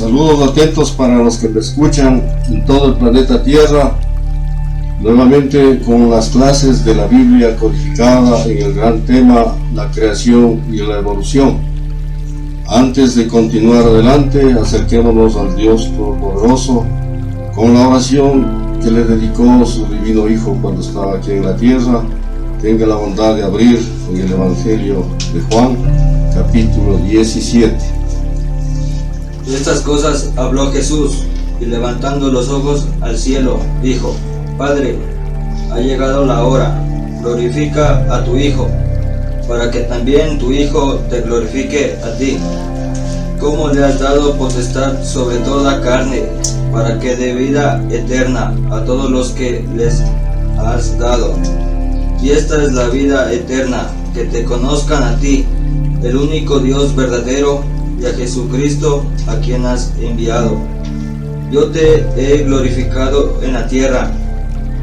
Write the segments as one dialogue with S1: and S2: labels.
S1: Saludos atentos para los que me escuchan en todo el planeta Tierra, nuevamente con las clases de la Biblia codificada en el gran tema, la creación y la evolución. Antes de continuar adelante, acerquémonos al Dios Todopoderoso con la oración que le dedicó su divino Hijo cuando estaba aquí en la tierra. Tenga la bondad de abrir en el Evangelio de Juan, capítulo 17.
S2: Estas cosas habló Jesús, y levantando los ojos al cielo, dijo: Padre, ha llegado la hora, glorifica a tu Hijo, para que también tu Hijo te glorifique a ti, como le has dado potestad sobre toda carne, para que dé vida eterna a todos los que les has dado. Y esta es la vida eterna, que te conozcan a ti, el único Dios verdadero, y a Jesucristo, a quien has enviado. Yo te he glorificado en la tierra,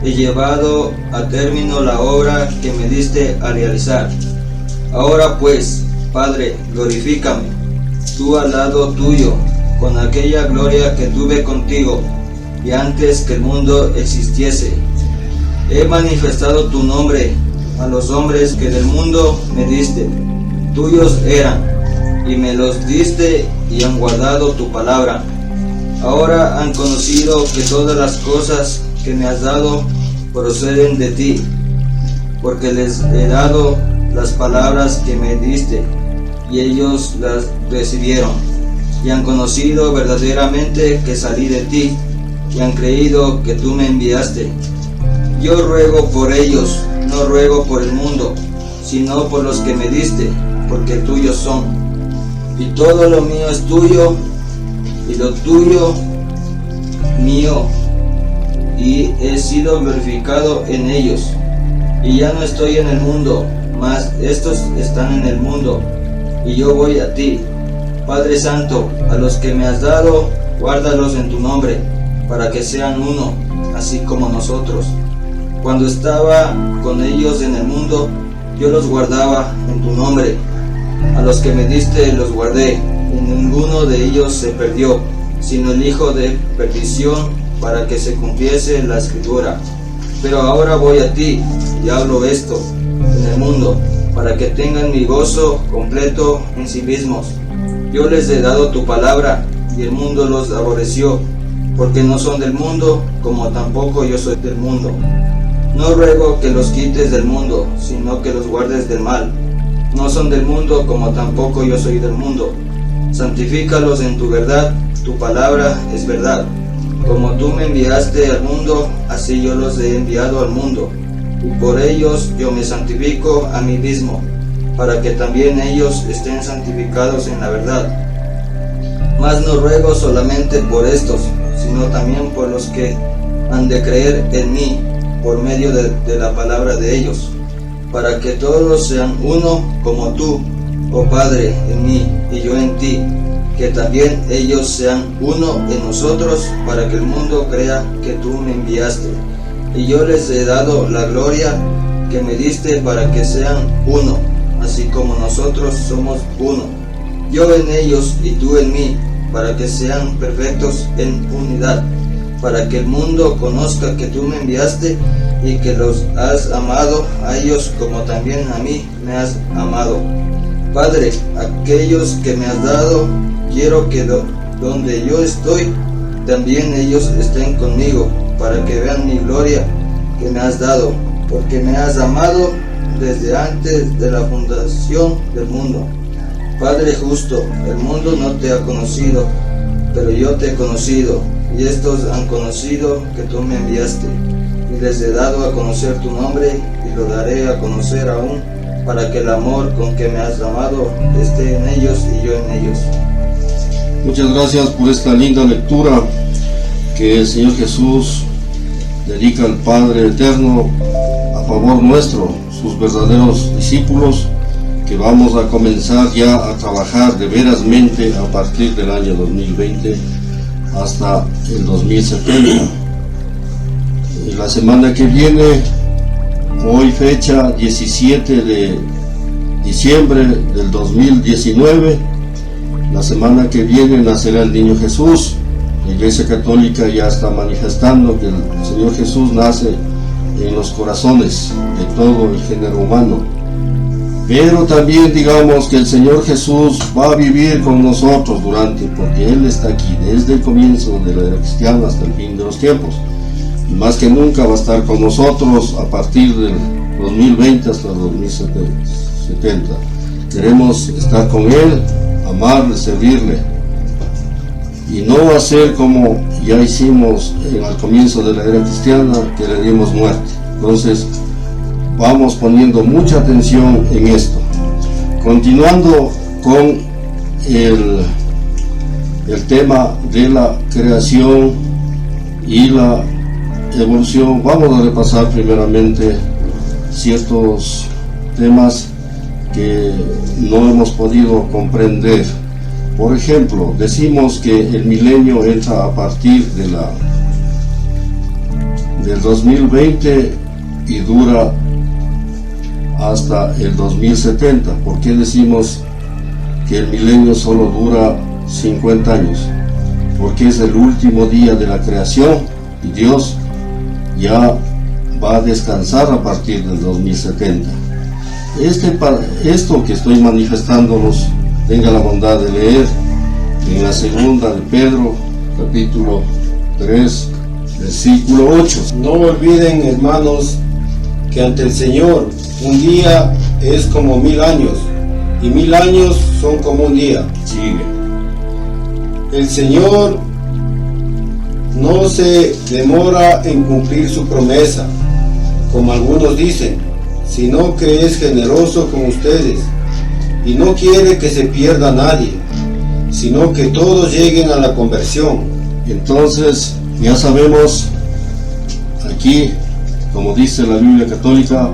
S2: he llevado a término la obra que me diste a realizar. Ahora pues, Padre, glorifícame, tú al lado tuyo, con aquella gloria que tuve contigo, y antes que el mundo existiese. He manifestado tu nombre a los hombres que del mundo me diste, tuyos eran, y me los diste y han guardado tu palabra. Ahora han conocido que todas las cosas que me has dado proceden de ti, porque les he dado las palabras que me diste, y ellos las recibieron, y han conocido verdaderamente que salí de ti, y han creído que tú me enviaste. Yo ruego por ellos, no ruego por el mundo, sino por los que me diste, porque tuyos son. Y todo lo mío es tuyo, y lo tuyo mío, y he sido glorificado en ellos. Y ya no estoy en el mundo, mas estos están en el mundo, y yo voy a ti. Padre Santo, a los que me has dado, guárdalos en tu nombre, para que sean uno, así como nosotros. Cuando estaba con ellos en el mundo, yo los guardaba en tu nombre. A los que me diste los guardé, y ninguno de ellos se perdió, sino el hijo de perdición, para que se cumpliese la escritura. Pero ahora voy a ti, y hablo esto en el mundo, para que tengan mi gozo completo en sí mismos. Yo les he dado tu palabra, y el mundo los aborreció, porque no son del mundo, como tampoco yo soy del mundo. No ruego que los quites del mundo, sino que los guardes del mal. No son del mundo, como tampoco yo soy del mundo. Santifícalos en tu verdad, tu palabra es verdad. Como tú me enviaste al mundo, así yo los he enviado al mundo. Y por ellos yo me santifico a mí mismo, para que también ellos estén santificados en la verdad. Mas no ruego solamente por estos, sino también por los que han de creer en mí, por medio de la palabra de ellos, para que todos sean uno como tú, oh Padre, en mí y yo en ti, que también ellos sean uno en nosotros, para que el mundo crea que tú me enviaste. Y yo les he dado la gloria que me diste, para que sean uno, así como nosotros somos uno, yo en ellos y tú en mí, para que sean perfectos en unidad, para que el mundo conozca que tú me enviaste y que los has amado a ellos como también a mí me has amado. Padre, aquellos que me has dado, quiero que donde yo estoy, también ellos estén conmigo, para que vean mi gloria que me has dado, porque me has amado desde antes de la fundación del mundo. Padre justo, el mundo no te ha conocido, pero yo te he conocido, y estos han conocido que tú me enviaste, y les he dado a conocer tu nombre, y lo daré a conocer aún, para que el amor con que me has amado esté en ellos y yo en ellos.
S1: Muchas gracias por esta linda lectura que el Señor Jesús dedica al Padre Eterno a favor nuestro, sus verdaderos discípulos, que vamos a comenzar ya a trabajar de verasmente a partir del año 2020 hasta el 2070. Y la semana que viene, hoy fecha 17 de diciembre del 2019, la semana que viene nacerá el niño Jesús. La Iglesia Católica ya está manifestando que el Señor Jesús nace en los corazones de todo el género humano. Pero también digamos que el Señor Jesús va a vivir con nosotros porque Él está aquí desde el comienzo de la era cristiana hasta el fin de los tiempos. Y más que nunca va a estar con nosotros a partir del 2020 hasta el 2070. Queremos estar con Él, amarle, servirle, y no hacer como ya hicimos al comienzo de la era cristiana, que le dimos muerte. Entonces vamos poniendo mucha atención en esto. Continuando con el tema de la creación y la evolución, vamos a repasar primeramente ciertos temas que no hemos podido comprender. Por ejemplo, decimos que el milenio entra a partir del 2020 y dura hasta el 2070. ¿Por qué decimos que el milenio solo dura 50 años? Porque es el último día de la creación y Dios ya va a descansar a partir del 2070. Esto que estoy manifestándolos, tenga la bondad de leer en la segunda de Pedro, capítulo 3, versículo 8.
S3: No olviden, hermanos, que ante el Señor un día es como 1000 años, y 1000 años son como un día.
S1: Sigue.
S3: El Señor no se demora en cumplir su promesa, como algunos dicen, sino que es generoso con ustedes, y no quiere que se pierda nadie, sino que todos lleguen a la conversión.
S1: Entonces, ya sabemos, aquí, como dice la Biblia Católica,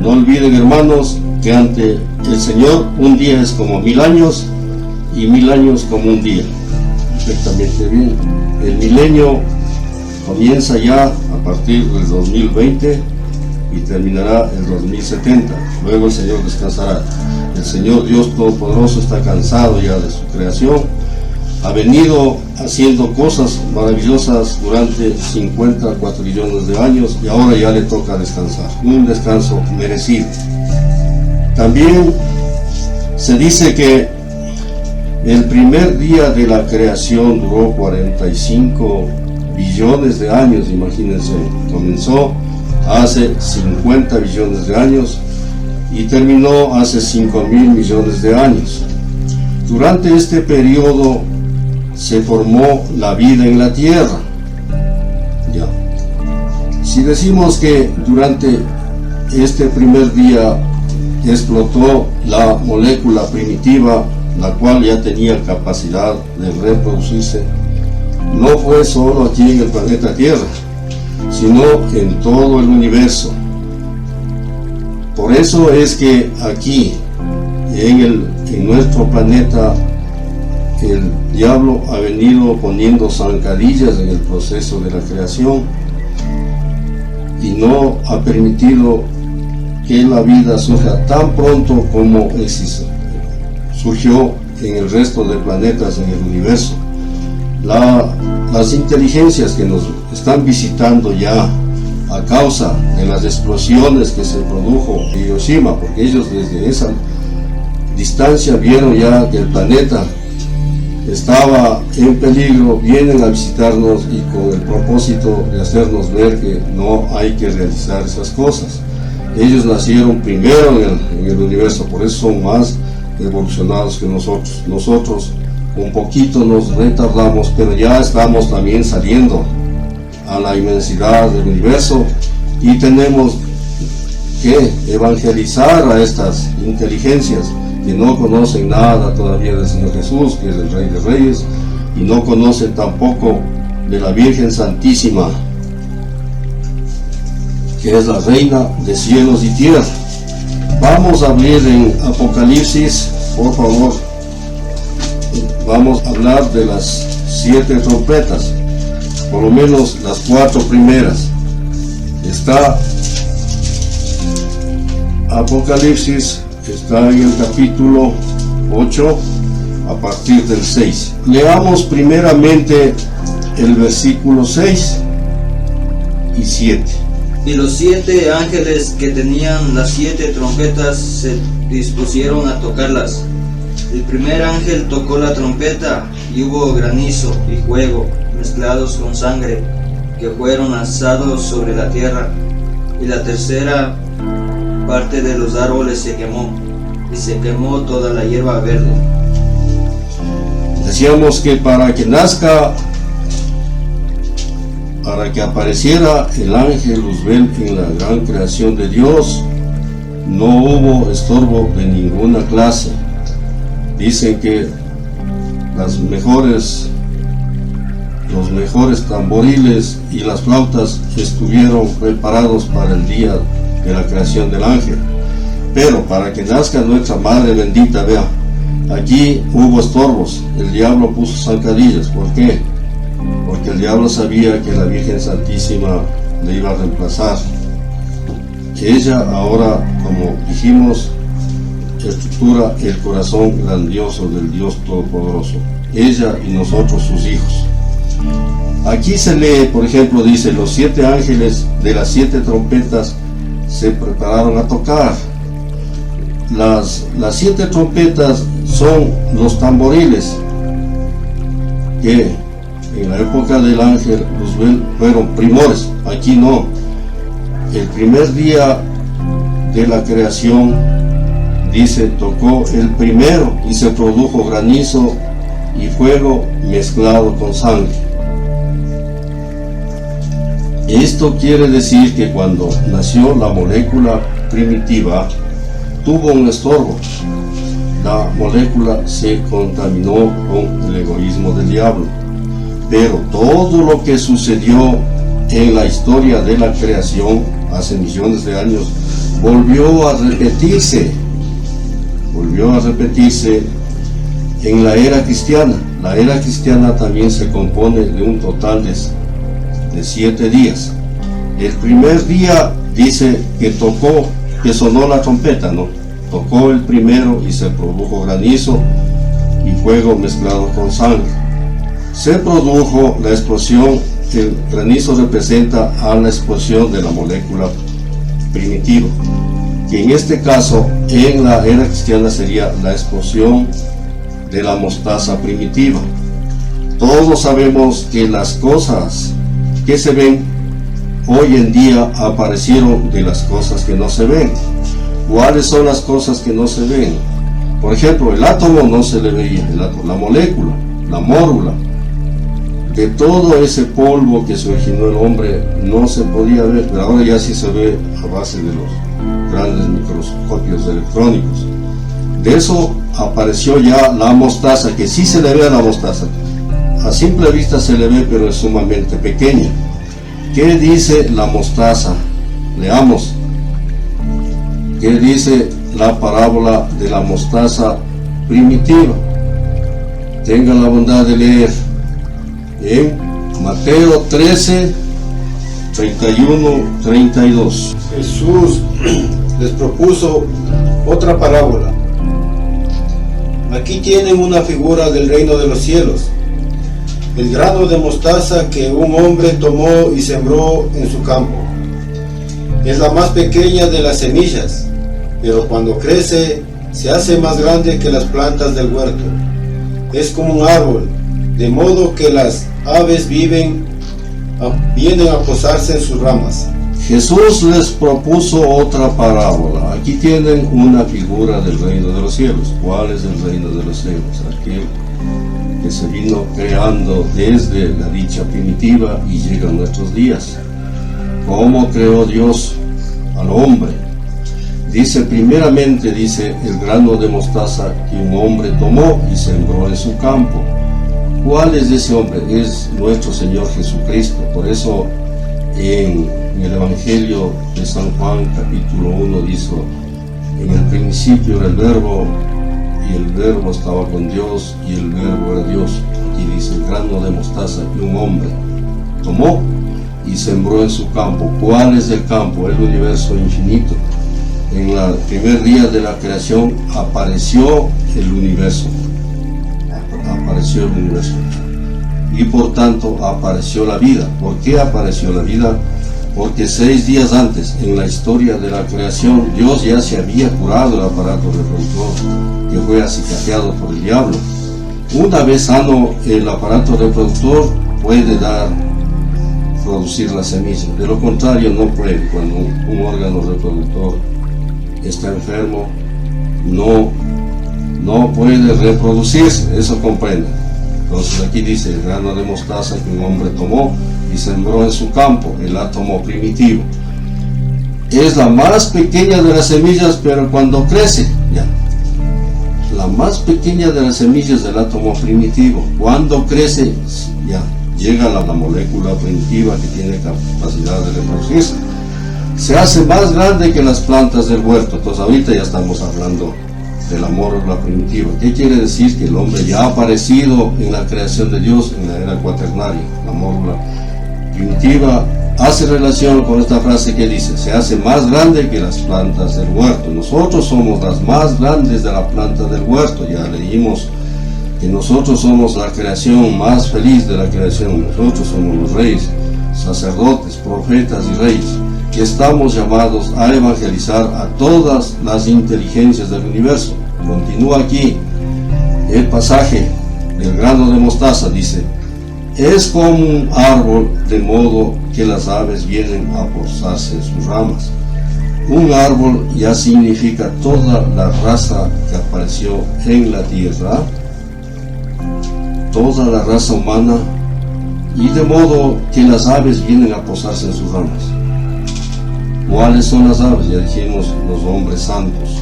S1: no olviden, hermanos, que ante el Señor un día es como 1000 años, y 1000 años como un día. Perfectamente bien. El milenio comienza ya a partir del 2020 y terminará el 2070. Luego el Señor descansará. El Señor Dios Todopoderoso está cansado ya de su creación. Ha venido haciendo cosas maravillosas durante 50 cuatrillones de años y ahora ya le toca descansar. Un descanso merecido. También se dice que el primer día de la creación duró 45 billones de años, imagínense. Comenzó hace 50 billones de años y terminó hace 5.000 millones de años. Durante este periodo se formó la vida en la Tierra. Ya. Si decimos que durante este primer día explotó la molécula primitiva, la cual ya tenía capacidad de reproducirse, no fue solo aquí en el planeta Tierra, sino en todo el universo. Por eso es que aquí, en nuestro planeta, el diablo ha venido poniendo zancadillas en el proceso de la creación y no ha permitido que la vida surja tan pronto como surgió en el resto de planetas en el universo. Las inteligencias que nos están visitando ya a causa de las explosiones que se produjo en Hiroshima, porque ellos desde esa distancia vieron ya que el planeta estaba en peligro, vienen a visitarnos y con el propósito de hacernos ver que no hay que realizar esas cosas. Ellos nacieron primero en el universo, por eso son más evolucionados que nosotros. Nosotros un poquito nos retardamos, pero ya estamos también saliendo a la inmensidad del universo y tenemos que evangelizar a estas inteligencias que no conocen nada todavía del Señor Jesús, que es el Rey de Reyes, y no conocen tampoco de la Virgen Santísima, que es la Reina de cielos y tierra. Vamos a abrir en Apocalipsis, por favor. Vamos a hablar de las 7 trompetas, por lo menos las 4 primeras. Está Apocalipsis, está en el capítulo 8, a partir del 6. Leamos primeramente el versículo 6 y 7.
S2: Y los 7 ángeles que tenían las 7 trompetas se dispusieron a tocarlas. El primer ángel tocó la trompeta y hubo granizo y fuego mezclados con sangre que fueron lanzados sobre la tierra. Y la tercera parte de los árboles se quemó, y se quemó toda la hierba verde.
S1: Decíamos que para que nazca, para que apareciera el ángel Luzbel en la gran creación de Dios, no hubo estorbo de ninguna clase. Dicen que los mejores tamboriles y las flautas estuvieron preparados para el día de la creación del ángel. Pero para que nazca nuestra Madre bendita, vea, aquí hubo estorbos. El diablo puso zancadillas. ¿Por qué? Porque el diablo sabía que la Virgen Santísima le iba a reemplazar. Ella ahora, como dijimos, estructura el corazón grandioso del Dios Todopoderoso. Ella y nosotros, sus hijos. Aquí se lee, por ejemplo, dice, los 7 ángeles de las 7 trompetas se prepararon a tocar. Las 7 trompetas son los tamboriles que en la época del ángel Luzbel fueron primores. Aquí no. El primer día de la creación, dice, tocó el primero y se produjo granizo y fuego mezclado con sangre. Esto quiere decir que cuando nació la molécula primitiva, tuvo un estorbo. La molécula se contaminó con el egoísmo del diablo. Pero todo lo que sucedió en la historia de la creación hace millones de años volvió a repetirse en la era cristiana. La era cristiana también se compone de un total de 7 días. El primer día dice que sonó la trompeta, ¿no? Tocó el primero y se produjo granizo y fuego mezclado con sangre. Se produjo la explosión. El granizo representa a la explosión de la molécula primitiva, que en este caso en la era cristiana sería la explosión de la mostaza primitiva. Todos sabemos que las cosas que se ven hoy en día aparecieron de las cosas que no se ven. ¿Cuáles son las cosas que no se ven? Por ejemplo, el átomo no se le veía, la molécula, la mórula. De todo ese polvo que se originó el hombre no se podía ver, pero ahora ya sí se ve a base de los grandes microscopios electrónicos. De eso apareció ya la mostaza, que sí se le ve a la mostaza. A simple vista se le ve, pero es sumamente pequeña. ¿Qué dice la mostaza? Leamos. ¿Qué dice la parábola de la mostaza primitiva? Tenga la bondad de leer en Mateo 13, 31, 32.
S3: Jesús les propuso otra parábola. Aquí tienen una figura del reino de los cielos. El grano de mostaza que un hombre tomó y sembró en su campo. Es la más pequeña de las semillas, pero cuando crece se hace más grande que las plantas del huerto. Es como un árbol, de modo que las aves vienen a posarse en sus ramas.
S1: Jesús les propuso otra parábola. Aquí tienen una figura del reino de los cielos. ¿Cuál es el reino de los cielos? Aquel que se vino creando desde la dicha primitiva y llega a nuestros días. ¿Cómo creó Dios al hombre? Primeramente dice el grano de mostaza que un hombre tomó y sembró en su campo. ¿Cuál es ese hombre? Es nuestro Señor Jesucristo. Por eso en el Evangelio de San Juan capítulo 1 dice: en el principio era el Verbo, y el Verbo estaba con Dios, y el Verbo era Dios. Y dice el grano de mostaza que un hombre tomó y sembró en su campo. ¿Cuál es el campo? El universo infinito. En el primer día de la creación apareció el universo. apareció el universo. Y por tanto apareció la vida. ¿Por qué apareció la vida? Porque 6 días antes, en la historia de la creación, Dios ya se había curado el aparato reproductor, que fue acicateado por el diablo. Una vez sano el aparato reproductor, puede producir la semilla. De lo contrario, no puede. Cuando un órgano reproductor está enfermo, no puede reproducirse. Eso comprende. Entonces aquí dice: el grano de mostaza que un hombre tomó y sembró en su campo, el átomo primitivo. Es la más pequeña de las semillas, pero cuando crece, ya. La más pequeña de las semillas del átomo primitivo, cuando crece, ya llega a la molécula primitiva que tiene capacidad de reproducirse. Se hace más grande que las plantas del huerto. Entonces ahorita ya estamos hablando de la mólécula primitiva. ¿Qué quiere decir? Que el hombre ya ha aparecido en la creación de Dios en la era cuaternaria. La mólécula primitiva hace relación con esta frase que dice: se hace más grande que las plantas del huerto. Nosotros somos las más grandes de la planta del huerto. Ya leímos que nosotros somos la creación más feliz de la creación. Nosotros somos los reyes, sacerdotes, profetas y reyes, que estamos llamados a evangelizar a todas las inteligencias del universo. Continúa aquí el pasaje del grano de mostaza, dice: es como un árbol, de modo que las aves vienen a posarse en sus ramas. Un árbol ya significa toda la raza que apareció en la tierra, toda la raza humana, y de modo que las aves vienen a posarse en sus ramas. ¿Cuáles son las aves? Ya dijimos, los hombres santos.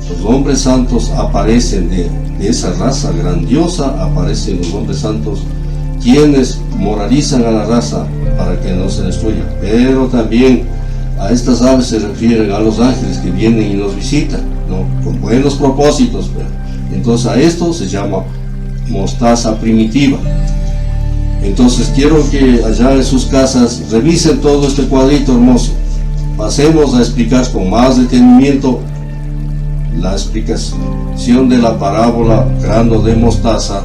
S1: Los hombres santos aparecen de esa raza grandiosa, aparecen los hombres santos, quienes moralizan a la raza para que no se destruya. Pero también a estas aves se refieren a los ángeles que vienen y nos visitan, ¿no? Con buenos propósitos. Entonces a esto se llama mostaza primitiva. Entonces quiero que allá en sus casas revisen todo este cuadrito hermoso. Pasemos a explicar con más detenimiento la explicación de la parábola grano de mostaza.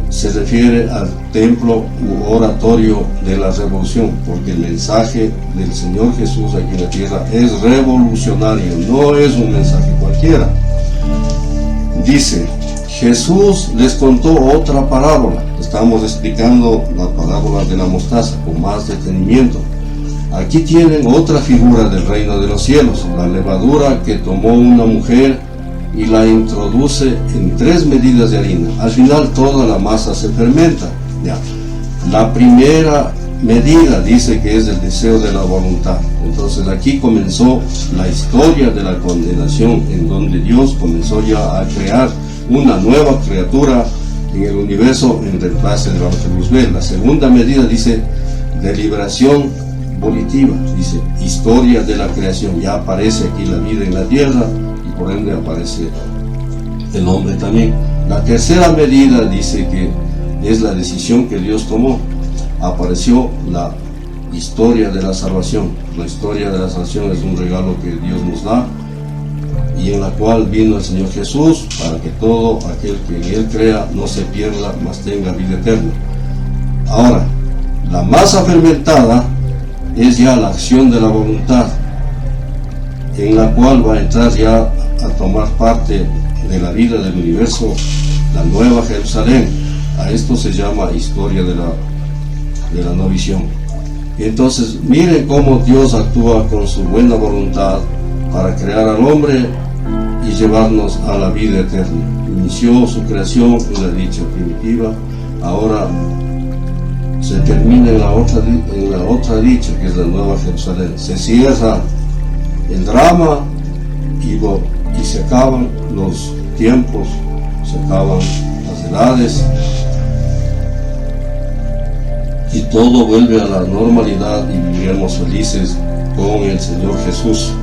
S1: Se refiere al templo u oratorio de la revolución, porque el mensaje del Señor Jesús aquí en la tierra es revolucionario, no es un mensaje cualquiera. Dice: Jesús les contó otra parábola. Estamos explicando la parábola de la mostaza con más detenimiento. Aquí tienen otra figura del reino de los cielos, la levadura que tomó una mujer y la introduce en 3 medidas de harina. Al final toda la masa se fermenta. Ya. La primera medida dice que es el deseo de la voluntad. Entonces aquí comenzó la historia de la condenación, en donde Dios comenzó ya a crear una nueva criatura en el universo en reemplazo del ángel Luzbel. La segunda medida dice deliberación volitiva, dice historia de la creación. Ya aparece aquí la vida en la tierra y por ende aparece el hombre también. La tercera medida dice que es la decisión que Dios tomó. Apareció la historia de la salvación. La historia de la salvación es un regalo que Dios nos da y en la cual vino el Señor Jesús para que todo aquel que en Él crea no se pierda, mas tenga vida eterna. Ahora, la masa fermentada es ya la acción de la voluntad, en la cual va a entrar ya a tomar parte de la vida del universo, la nueva Jerusalén. A esto se llama historia de la no visión. Entonces miren cómo Dios actúa con su buena voluntad para crear al hombre y llevarnos a la vida eterna. Inició su creación en la dicha primitiva, ahora se termina en la otra dicha, que es la nueva Jerusalén. Se cierra el drama y se acaban los tiempos, se acaban las edades y todo vuelve a la normalidad y viviremos felices con el Señor Jesús.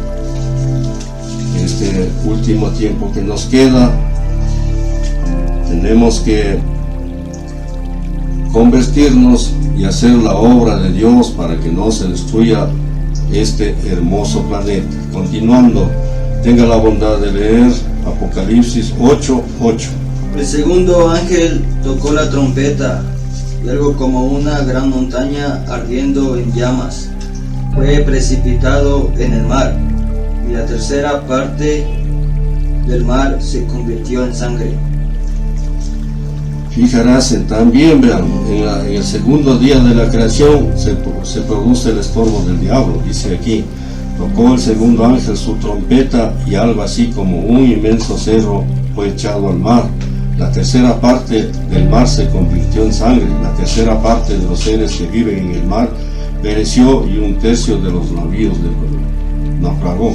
S1: Este último tiempo que nos queda, tenemos que convertirnos y hacer la obra de Dios para que no se destruya este hermoso planeta. Continuando, tenga la bondad de leer Apocalipsis 8:8.
S2: El segundo ángel tocó la trompeta, y algo como una gran montaña ardiendo en llamas fue precipitado en el mar, y la tercera parte del mar se convirtió en sangre.
S1: Fijarás también, vean, en el segundo día de la creación se produce el estorbo del diablo. Dice aquí, tocó el segundo ángel su trompeta y algo así como un inmenso cerro fue echado al mar. La tercera parte del mar se convirtió en sangre. La tercera parte de los seres que viven en el mar pereció y un tercio de los navíos naufragó.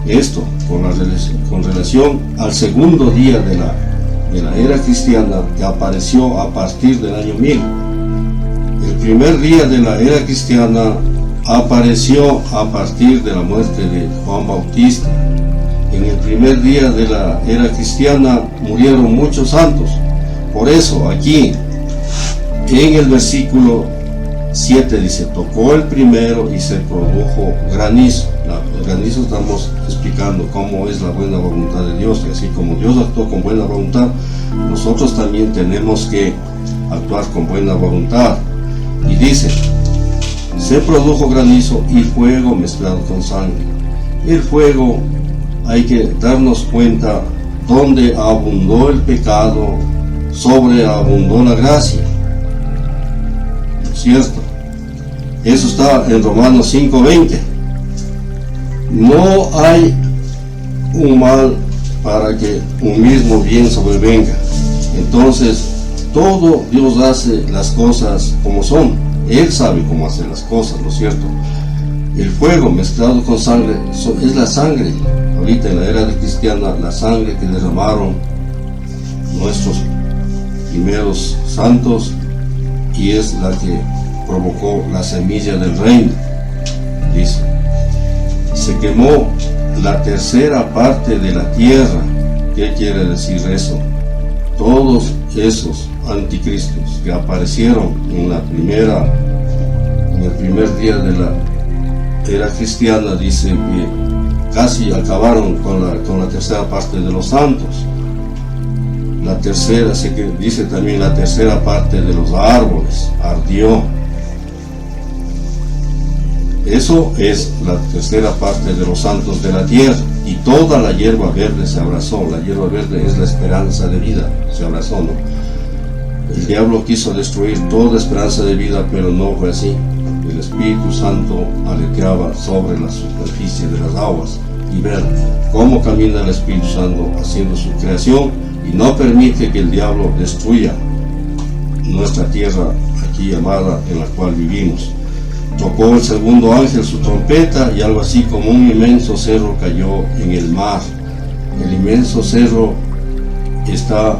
S1: Esto con relación al segundo día de la era cristiana, que apareció a partir del año 1000. El primer día de la era cristiana apareció a partir de la muerte de Juan Bautista. En el primer día de la era cristiana murieron muchos santos. Por eso aquí en el versículo 7 dice, tocó el primero y se produjo granizo. El granizo estamos explicando cómo es la buena voluntad de Dios, y así como Dios actuó con buena voluntad, nosotros también tenemos que actuar con buena voluntad. Y dice, se produjo granizo y fuego mezclado con sangre. El fuego, hay que darnos cuenta, donde abundó el pecado, sobreabundó la gracia. ¿No es cierto? Eso está en Romanos 5:20. No hay un mal para que un mismo bien sobrevenga. Entonces, todo Dios hace las cosas como son. Él sabe cómo hacer las cosas, ¿no es cierto? El fuego mezclado con sangre es la sangre. Ahorita en la era cristiana, la sangre que derramaron nuestros primeros santos, y es la que provocó la semilla del reino. Dice, se quemó la tercera parte de la tierra. ¿Qué quiere decir eso? Todos esos anticristos que aparecieron en el primer día de la era cristiana, dice que casi acabaron con la tercera parte de los santos. La tercera, dice también, la tercera parte de los árboles ardió. Eso es la tercera parte de los santos de la tierra. Y toda la hierba verde se abrazó. La hierba verde es la esperanza de vida. Se abrazó, ¿no? El diablo quiso destruir toda esperanza de vida, pero no fue así. El Espíritu Santo aleteaba sobre la superficie de las aguas. Y ver cómo camina el Espíritu Santo haciendo su creación, y no permite que el diablo destruya nuestra tierra aquí amada en la cual vivimos. Tocó el segundo ángel su trompeta y algo así como un inmenso cerro cayó en el mar. El inmenso cerro está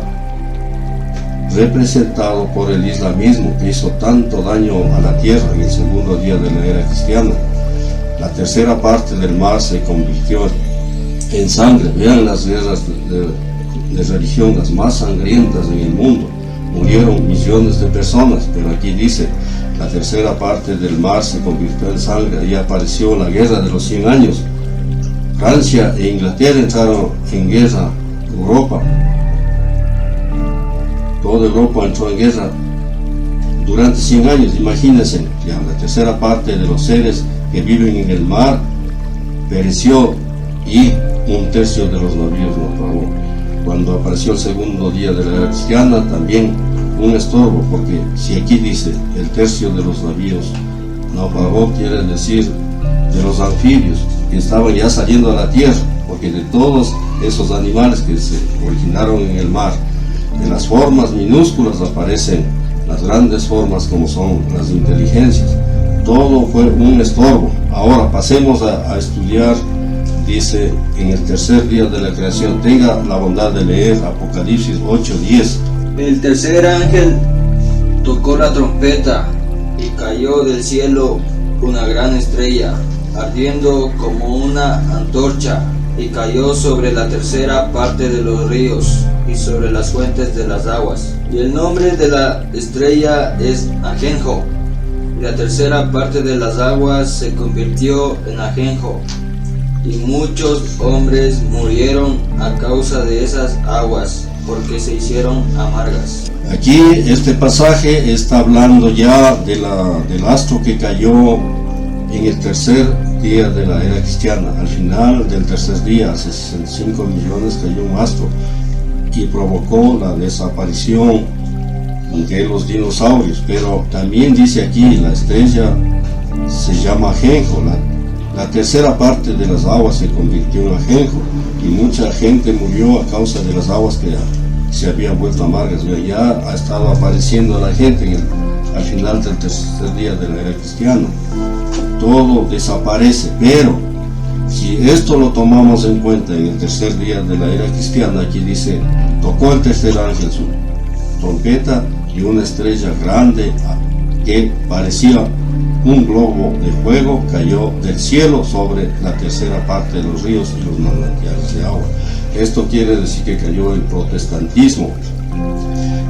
S1: representado por el islamismo, que hizo tanto daño a la tierra en el segundo día de la era cristiana. La tercera parte del mar se convirtió en sangre. Vean las guerras de religión, las más sangrientas en el mundo. Murieron millones de personas, pero aquí dice, la tercera parte del mar se convirtió en sangre. Ahí apareció la guerra de los 100 años. Francia e Inglaterra entraron en guerra. Europa, toda Europa entró en guerra durante 100 años. Imagínense, ya la tercera parte de los seres que viven en el mar pereció, y un tercio de los navíos naufragó. Cuando apareció el segundo día de la era cristiana, también un estorbo, porque si aquí dice el tercio de los navíos naufragó, quiere decir de los anfibios que estaban ya saliendo a la tierra, porque de todos esos animales que se originaron en el mar, de las formas minúsculas aparecen las grandes formas como son las inteligencias. Todo fue un estorbo. Ahora pasemos a estudiar. Dice en el tercer día de la creación, tenga la bondad de leer Apocalipsis 8:10.
S2: El tercer ángel tocó la trompeta y cayó del cielo una gran estrella, ardiendo como una antorcha, y cayó sobre la tercera parte de los ríos y sobre las fuentes de las aguas. Y el nombre de la estrella es Ajenjo, y la tercera parte de las aguas se convirtió en ajenjo, y muchos hombres murieron a causa de esas aguas, porque se hicieron amargas.
S1: Aquí este pasaje está hablando ya del astro que cayó en el tercer día de la era cristiana. Al final del tercer día, hace 65 millones, cayó un astro y provocó la desaparición de los dinosaurios. Pero también dice aquí, la estrella se llama ajenjo. La tercera parte de las aguas se convirtió en ajenjo y mucha gente murió a causa de las aguas que se habían vuelto amargas. Ya ha estado apareciendo la gente al final del tercer día de la era cristiana. Todo desaparece, pero si esto lo tomamos en cuenta en el tercer día de la era cristiana, aquí dice, tocó el tercer ángel su trompeta y una estrella grande que parecía un globo de fuego cayó del cielo sobre la tercera parte de los ríos y los manantiales de agua. Esto quiere decir que cayó el protestantismo.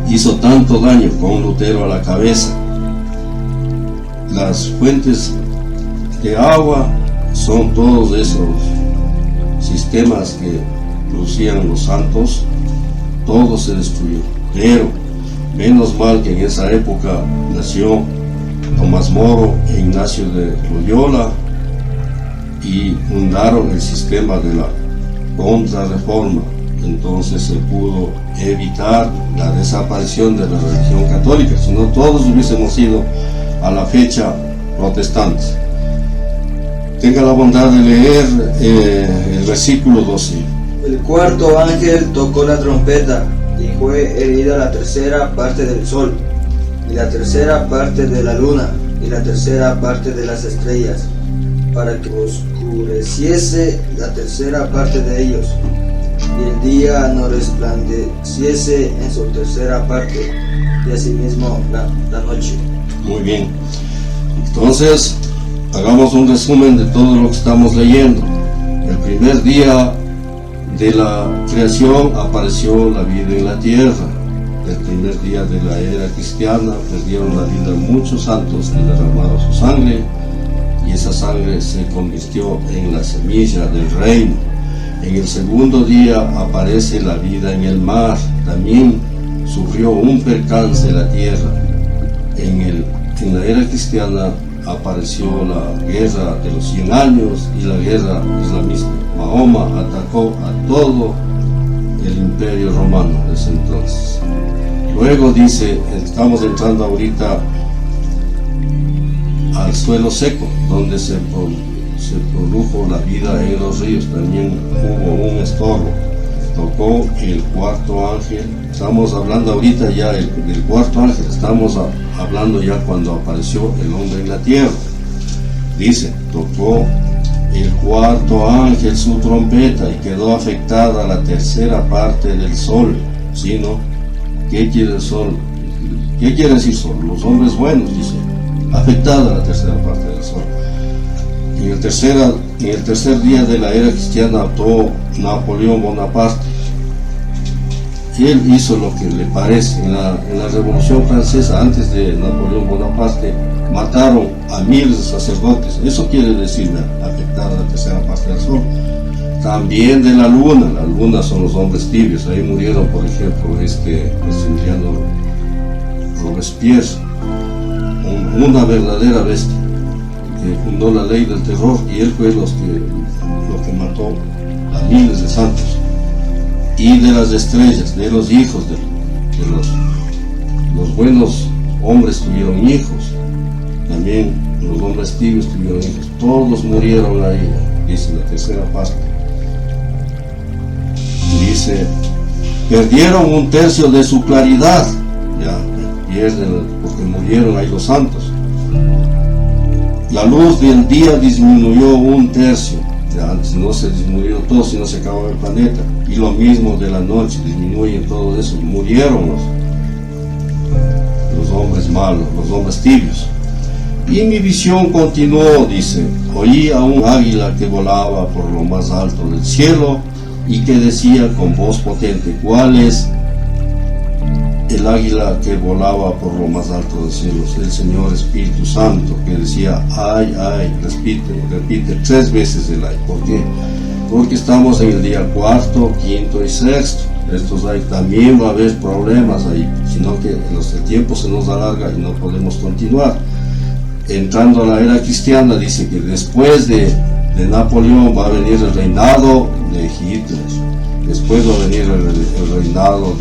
S1: Hizo tanto daño con Lutero a la cabeza. Las fuentes de agua son todos esos sistemas que producían los santos. Todo se destruyó. Pero menos mal que en esa época nació Tomás Moro e Ignacio de Loyola y fundaron el sistema de la Contrarreforma. Entonces se pudo evitar la desaparición de la religión católica, si no todos hubiésemos ido a la fecha protestantes. Tenga la bondad de leer el versículo 12.
S2: El cuarto ángel tocó la trompeta y fue herida la tercera parte del sol, y la tercera parte de la luna, y la tercera parte de las estrellas, para que oscureciese la tercera parte de ellos, y el día no resplandeciese en su tercera parte, y asimismo la noche.
S1: Muy bien. Entonces, hagamos un resumen de todo lo que estamos leyendo. El primer día de la creación apareció la vida en la tierra. El primer día de la era cristiana perdieron la vida muchos santos que derramaron su sangre, y esa sangre se convirtió en la semilla del reino. En el segundo día aparece la vida en el mar. También sufrió un percance la tierra. En la era cristiana apareció la guerra de los 100 años y la guerra islamista. Mahoma atacó a todo el imperio romano desde entonces. Luego dice, estamos entrando ahorita al suelo seco, donde se produjo la vida en los ríos. También hubo un estorbo. Tocó el cuarto ángel. Estamos hablando ahorita ya del cuarto ángel. Estamos hablando ya cuando apareció el hombre en la tierra. Dice, tocó el cuarto ángel su trompeta y quedó afectada la tercera parte del sol. ¿Sí, no? ¿Qué quiere el sol? ¿Qué quiere decir sol? Los hombres buenos, dice. Afectada la tercera parte del sol. En el tercer día de la era cristiana actuó Napoleón Bonaparte. Él hizo lo que le parece. En la Revolución Francesa, antes de Napoleón Bonaparte, mataron a miles de sacerdotes. Eso quiere decir afectada la tercera parte del sol. También de la luna son los hombres tibios. Ahí murieron, por ejemplo, Maximiliano Robespierre, una verdadera bestia, que fundó la ley del terror, y él fue lo que mató a miles de santos. Y de las estrellas, de los hijos, los buenos hombres tuvieron hijos, también los hombres tibios tuvieron hijos, todos murieron ahí, dice la tercera parte. Dice, perdieron un tercio de su claridad, ya pierden porque murieron ahí los santos. La luz del día disminuyó un tercio. Antes no se disminuyó todo, sino se acabó el planeta. Y lo mismo de la noche, disminuye todo eso. Murieron los hombres malos, los hombres tibios. Y mi visión continuó, dice, oí a un águila que volaba por lo más alto del cielo y que decía con voz potente, ¿cuál es el águila que volaba por lo más alto del cielo? El Señor Espíritu Santo, que decía, ay, ay, repite 3 veces el ay. ¿Por qué? porque estamos en el día cuarto, quinto y sexto. Estos ahí también va a haber problemas ahí, sino que el tiempo se nos alarga y no podemos continuar. Entrando a la era cristiana, dice que después de Napoleón va a venir el reinado de Hitler, después va a venir el reinado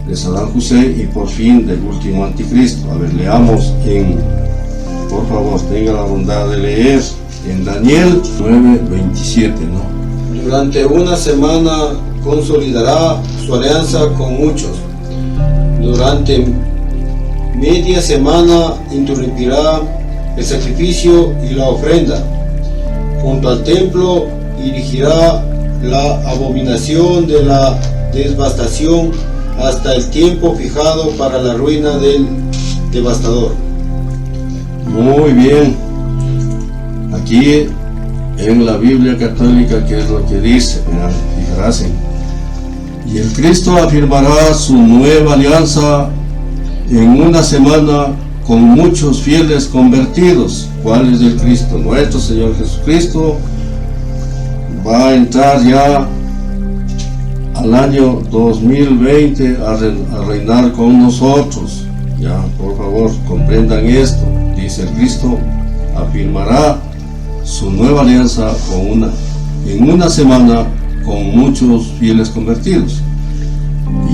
S1: de Saddam Hussein y por fin del último anticristo. A ver, leamos por favor, tenga la bondad de leer en Daniel 9:27, ¿no?
S3: Durante una semana consolidará su alianza con muchos. Durante media semana interrumpirá el sacrificio y la ofrenda. Junto al templo dirigirá la abominación de la devastación hasta el tiempo fijado para la ruina del devastador.
S1: Muy bien. Aquí en la Biblia católica, ¿qué es lo que dice? Fijarse. Y el Cristo afirmará su nueva alianza en una semana con muchos fieles convertidos. ¿Cuál es el Cristo? Nuestro Señor Jesucristo va a entrar ya al año 2020 a reinar con nosotros. Ya, por favor, comprendan esto. Dice el Cristo afirmará su nueva alianza en una semana con muchos fieles convertidos.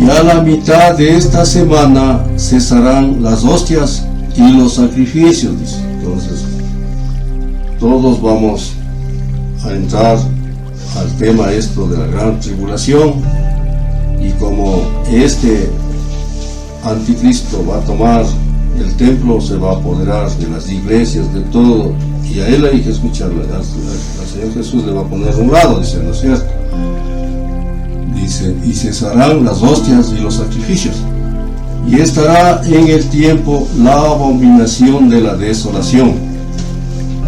S1: Y a la mitad de esta semana cesarán las hostias y los sacrificios, dice. Entonces, todos vamos a entrar al tema esto de la gran tribulación, y como este anticristo va a tomar el templo, se va a apoderar de las iglesias, de todo, y a él hay que escucharle. Al Señor Jesús le va a poner un lado, dice, ¿no es cierto? Dice, y cesarán las hostias y los sacrificios, y estará en el tiempo la abominación de la desolación,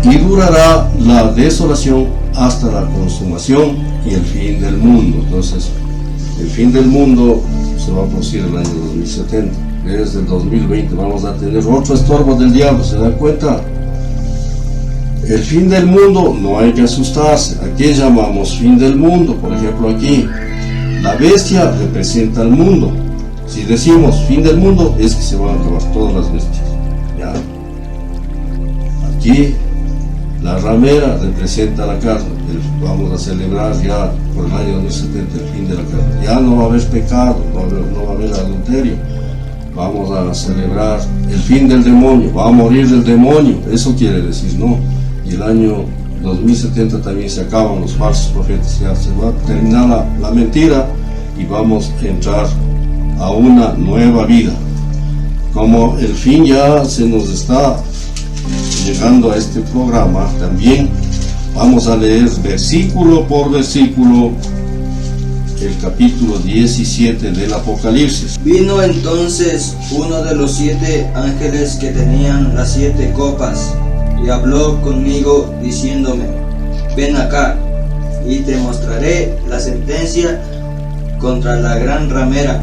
S1: y durará la desolación hasta la consumación y el fin del mundo. Entonces, el fin del mundo se va a producir el año 2070. Desde el 2020 vamos a tener otro estorbo del diablo, ¿se dan cuenta? El fin del mundo, no hay que asustarse. ¿A qué llamamos fin del mundo? Por ejemplo, aquí la bestia representa al mundo. Si decimos fin del mundo, es que se van a acabar todas las bestias, ¿ya? Aquí la ramera representa la carne. Vamos a celebrar ya por el año 2070 el fin de la carne. Ya no va a haber pecado, no va a haber adulterio. Vamos a celebrar el fin del demonio, va a morir el demonio, eso quiere decir, ¿no? Y el año 2070 también se acaban los falsos profetas, ya se va a terminar la mentira y vamos a entrar a una nueva vida. Como el fin ya se nos está llegando a este programa, también vamos a leer versículo por versículo el capítulo 17 del Apocalipsis.
S2: Vino entonces uno de los 7 ángeles que tenían las 7 copas y habló conmigo diciéndome: ven acá y te mostraré la sentencia contra la gran ramera,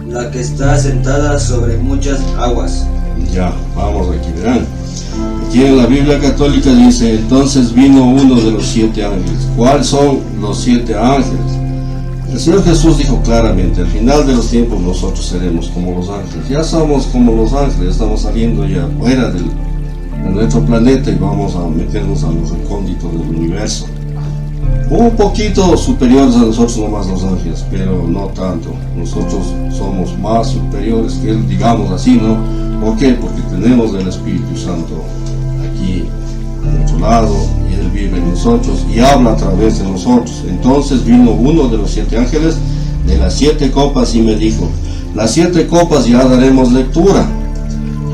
S2: la que está sentada sobre muchas aguas.
S1: Ya, vamos aquí, verán. Aquí en la Biblia católica dice: entonces vino uno de los 7 ángeles. ¿Cuáles son los 7 ángeles? El Señor Jesús dijo claramente: al final de los tiempos nosotros seremos como los ángeles. Ya somos como los ángeles, estamos saliendo ya fuera de nuestro planeta y vamos a meternos a los recónditos del universo. Un poquito superiores a nosotros nomás los ángeles, pero no tanto. Nosotros somos más superiores que Él, digamos así, ¿no? ¿Por qué? Porque tenemos el Espíritu Santo aquí a nuestro lado, y Él vive en nosotros y habla a través de nosotros. Entonces vino uno de los 7 ángeles de las 7 copas y me dijo: las 7 copas ya daremos lectura.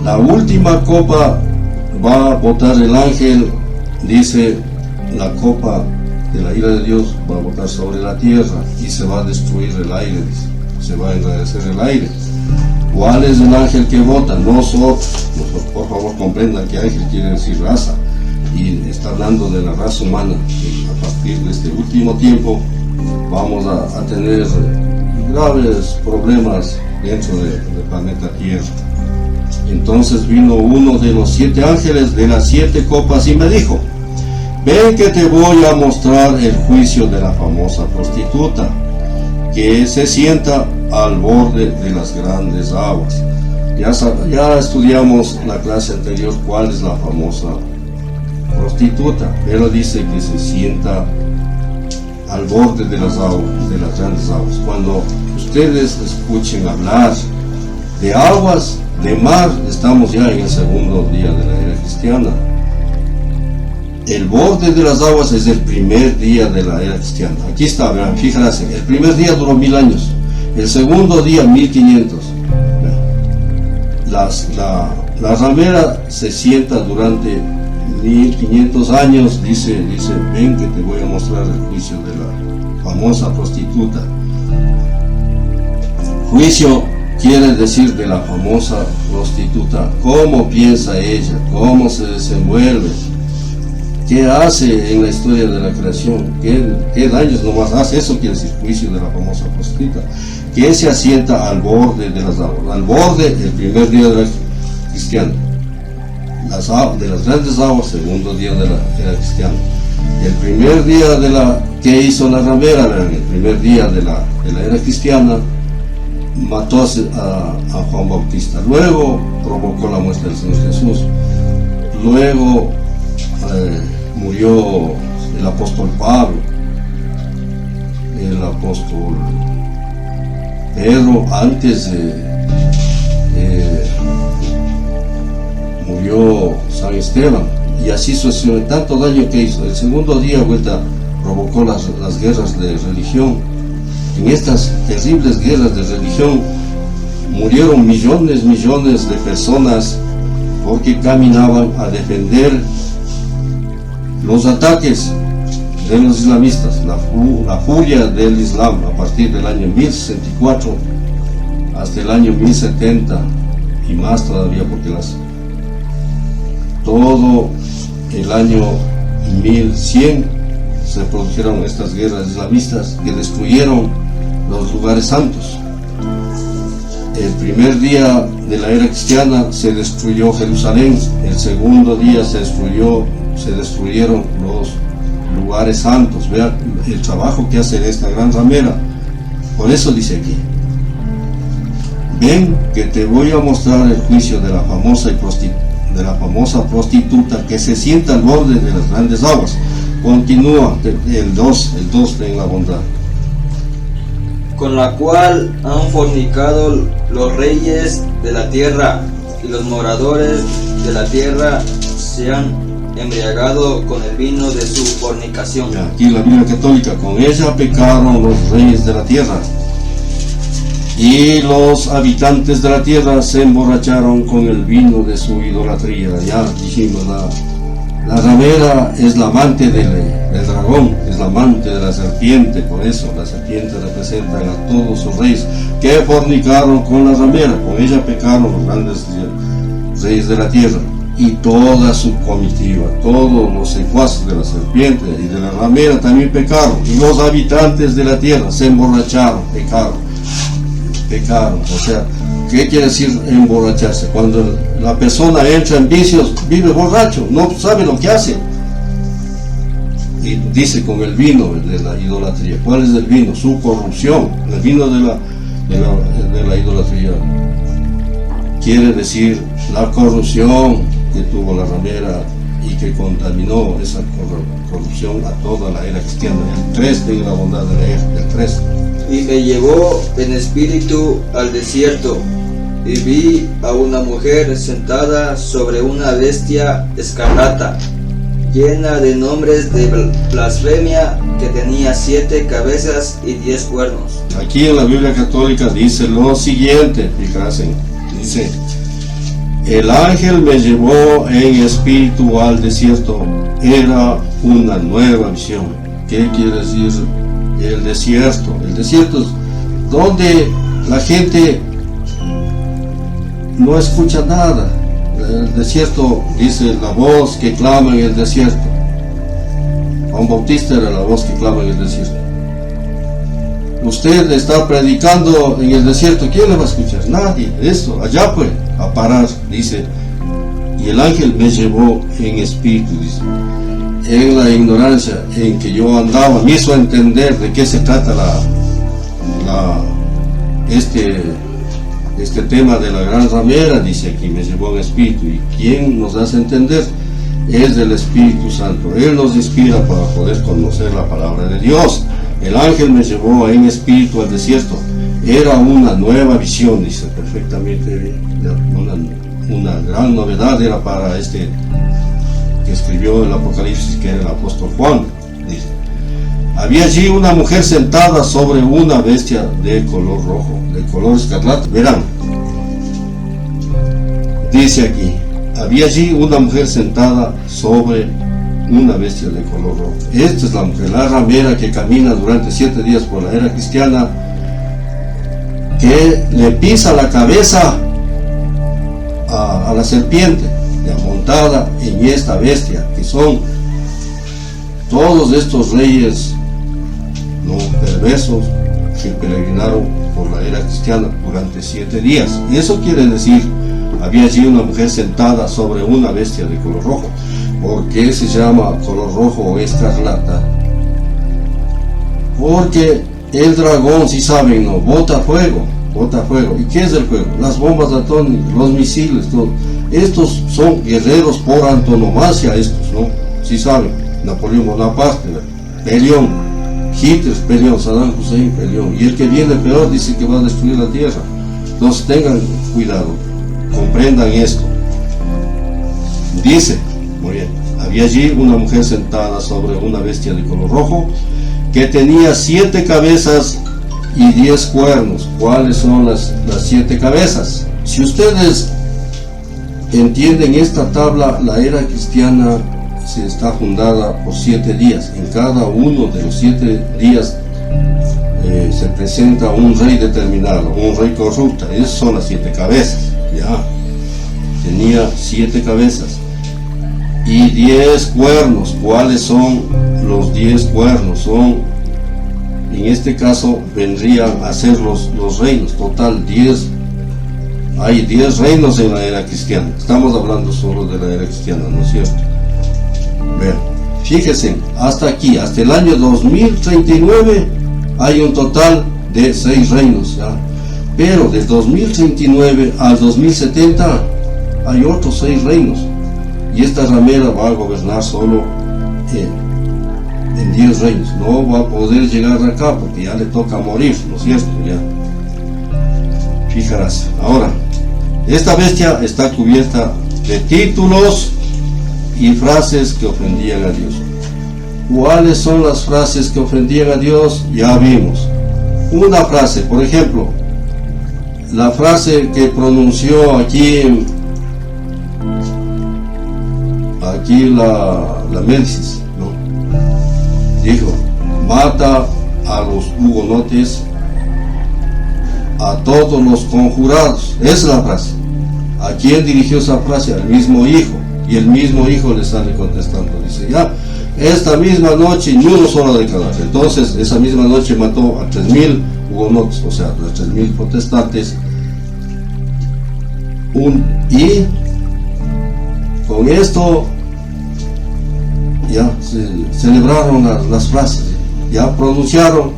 S1: La última copa va a botar el ángel, dice, la copa de la ira de Dios va a botar sobre la tierra y se va a destruir el aire, dice, se va a enrarecer el aire. ¿Cuál es el ángel que vota? Nosotros. Por favor, comprendan que ángel quiere decir raza, y está hablando de la raza humana. A partir de este último tiempo vamos a tener graves problemas dentro del planeta Tierra. Entonces vino uno de los 7 ángeles de las 7 copas y me dijo: ven que te voy a mostrar el juicio de la famosa prostituta, que se sienta al borde de las grandes aguas. Ya estudiamos en la clase anterior cuál es la famosa prostituta, pero dice que se sienta al borde de las aguas, de las grandes aguas. Cuando ustedes escuchen hablar de aguas, de mar, estamos ya en el segundo día de la era cristiana. El borde de las aguas es el primer día de la era cristiana. Aquí está, vean, fíjense, el primer día duró 1000 años, el segundo día 1500. La ramera se sienta durante 1500 años, dice, ven que te voy a mostrar el juicio de la famosa prostituta. Juicio quiere decir de la famosa prostituta, cómo piensa ella, cómo se desenvuelve, qué hace en la historia de la creación, qué daños nomás hace. Eso quiere decir juicio de la famosa prostituta, que se asienta al borde de las aguas, al borde el primer día de la cristiana, de las grandes aguas, segundo día de la era cristiana. El primer día de que hizo la ramera, el primer día de la era cristiana, mató a Juan Bautista, luego provocó la muerte del Señor Jesús, luego murió el apóstol Pablo, el apóstol Pedro, antes murió San Esteban, y así sucedió. Tanto daño que hizo. El segundo día vuelta provocó las guerras de religión. En estas terribles guerras de religión murieron millones de personas porque caminaban a defender los ataques de los islamistas, la furia del Islam a partir del año 1064 hasta el año 1070 y más todavía, porque todo el año 1100 se produjeron estas guerras islamistas que destruyeron los lugares santos. El primer día de la era cristiana se destruyó Jerusalén, el segundo día se destruyeron los lugares santos. Vean el trabajo que hace esta gran ramera. Por eso dice aquí, ven que te voy a mostrar el juicio de la famosa prostituta que se sienta al borde de las grandes aguas. Continúa el 2 en la bondad.
S2: Con la cual han fornicado los reyes de la tierra, y los moradores de la tierra se han embriagado con el vino de su fornicación.
S1: Aquí la Biblia católica, con ella pecaron los reyes de la tierra, y los habitantes de la tierra se emborracharon con el vino de su idolatría. Ya dijimos, la ramera es la amante del dragón, es la amante de la serpiente. Por eso la serpiente representa a todos sus reyes que fornicaron con la ramera. Con ella pecaron los grandes reyes de la tierra y toda su comitiva, todos los secuaces de la serpiente y de la ramera también pecaron, y los habitantes de la tierra se emborracharon, pecaron. O sea, ¿qué quiere decir emborracharse? Cuando la persona entra en vicios, vive borracho, no sabe lo que hace. Y dice con el vino de la idolatría. ¿Cuál es el vino? Su corrupción. El vino de la idolatría quiere decir la corrupción que tuvo la ramera y que contaminó esa corrupción a toda la era cristiana. El 3 de la bondad de la era, el 3.
S2: Y me llevó en espíritu al desierto, y vi a una mujer sentada sobre una bestia escarlata, llena de nombres de blasfemia, que tenía 7 cabezas y 10 cuernos.
S1: Aquí en la Biblia católica dice lo siguiente, fíjense, dice: el ángel me llevó en espíritu al desierto. Era una nueva visión. ¿Qué quiere decir el desierto? El desierto es donde la gente no escucha nada. El desierto, dice, la voz que clama en el desierto. Juan Bautista era la voz que clama en el desierto. Usted está predicando en el desierto, ¿quién le va a escuchar? Nadie. Esto, allá pues, a parar, dice. Y el ángel me llevó en espíritu, dice. en la ignorancia en que yo andaba, me hizo entender de qué se trata este tema de la gran ramera. Dice aquí, me llevó un espíritu. ¿Y quién nos hace entender? Es del Espíritu Santo. Él nos inspira para poder conocer la palabra de Dios. El ángel me llevó en espíritu al desierto. Era una nueva visión, dice perfectamente bien. Una gran novedad era para este que escribió el Apocalipsis, que era el apóstol Juan. Dice, había allí una mujer sentada sobre una bestia de color rojo, de color escarlata. Verán, dice aquí, había allí una mujer sentada sobre una bestia de color rojo. Esta es la mujer, la ramera, que camina durante 7 días por la era cristiana, que le pisa la cabeza a la serpiente, ya montada en esta bestia, que son todos estos reyes no perversos que peregrinaron por la era cristiana durante 7 días. Y eso quiere decir, había allí una mujer sentada sobre una bestia de color rojo. ¿Por qué se llama color rojo o escarlata? Porque el dragón, si saben, no, bota fuego. ¿Y qué es el fuego? Las bombas atómicas, los misiles, todo. Estos son guerreros por antonomasia, estos, ¿no? Si saben, Napoleón Bonaparte, peleón, Hitler, peleón, Saddam Hussein, peleón. Y el que viene peor dice que va a destruir la tierra. Entonces tengan cuidado, comprendan esto. Dice, muy bien, había allí una mujer sentada sobre una bestia de color rojo, que tenía 7 cabezas y 10 cuernos. ¿Cuáles son las 7 cabezas? Si ustedes entienden esta tabla, la era cristiana se está fundada por 7 días. En cada uno de los 7 días se presenta un rey determinado, un rey corrupto. Esas son las 7 cabezas. Ya, tenía 7 cabezas y 10 cuernos. ¿Cuáles son los 10 cuernos? Son, en este caso, vendrían a ser los reinos. Total 10. Hay 10 reinos en la era cristiana. Estamos hablando solo de la era cristiana, ¿no es cierto? Vean, fíjense, hasta aquí, hasta el año 2039, hay un total de 6 reinos, ¿ya? Pero de 2039 al 2070 hay otros 6 reinos. Y esta ramera va a gobernar solo en 10 reinos. No va a poder llegar acá porque ya le toca morir, ¿no es cierto? Ya. Fijarás. Ahora, esta bestia está cubierta de títulos y frases que ofendían a Dios. ¿Cuáles son las frases que ofendían a Dios? Ya vimos. Una frase, por ejemplo, la frase que pronunció aquí la Melsis, ¿no? Dijo, mata a los hugonotes, a todos los conjurados. Esa es la frase. ¿A quién dirigió esa frase? Al mismo hijo. Y el mismo hijo le sale contestando. Dice, ya, esta misma noche ni uno solo de cadáver. Entonces, esa misma noche mató a 3.000 hugonotes, o sea, a 3.000 protestantes. Y con esto ya se celebraron las frases, ya pronunciaron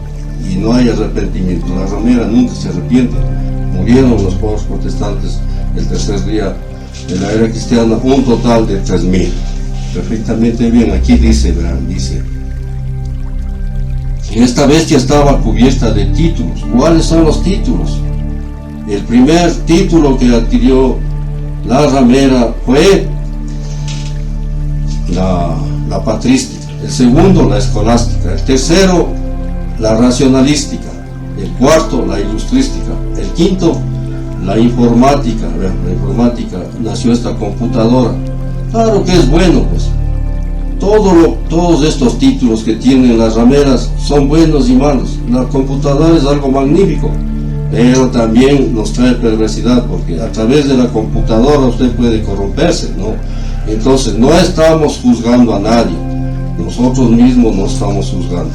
S1: y no hay arrepentimiento. La ramera nunca se arrepiente. Murieron los pobres protestantes el tercer día de la era cristiana, un total de 3.000. Perfectamente bien, aquí dice, verán, dice, esta bestia estaba cubierta de títulos. ¿Cuáles son los títulos? El primer título que adquirió la ramera fue la patrística, el segundo la escolástica, el tercero la racionalística, el cuarto la ilustrística, el quinto la informática. La informática, nació esta computadora. Claro que es bueno, pues todos estos títulos que tienen las rameras son buenos y malos. La computadora es algo magnífico, pero también nos trae perversidad, porque a través de la computadora usted puede corromperse, ¿no? Entonces no estamos juzgando a nadie, nosotros mismos no estamos juzgando.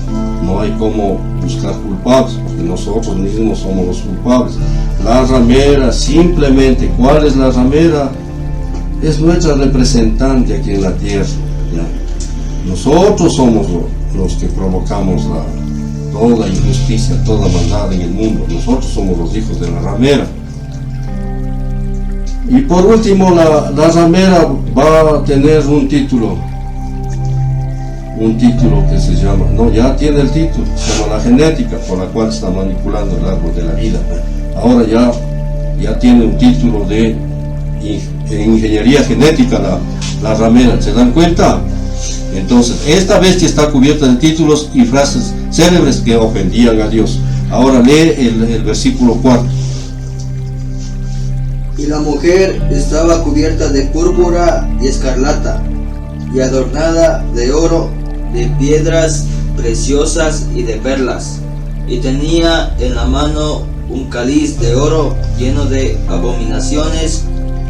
S1: No hay como buscar culpables, porque nosotros mismos somos los culpables. La ramera, simplemente, ¿cuál es la ramera? Es nuestra representante aquí en la tierra, ¿ya? Nosotros somos los que provocamos toda injusticia, toda maldad en el mundo. Nosotros somos los hijos de la ramera. Y por último, la ramera va a tener un título que se llama, no, ya tiene el título, se llama la genética, por la cual está manipulando el árbol de la vida. Ahora ya tiene un título de ingeniería genética la ramera, ¿se dan cuenta? Entonces, esta bestia está cubierta de títulos y frases célebres que ofendían a Dios. Ahora lee el versículo 4.
S2: Y la mujer estaba cubierta de púrpura y escarlata, y adornada de oro, de piedras preciosas y de perlas, y tenía en la mano un cáliz de oro lleno de abominaciones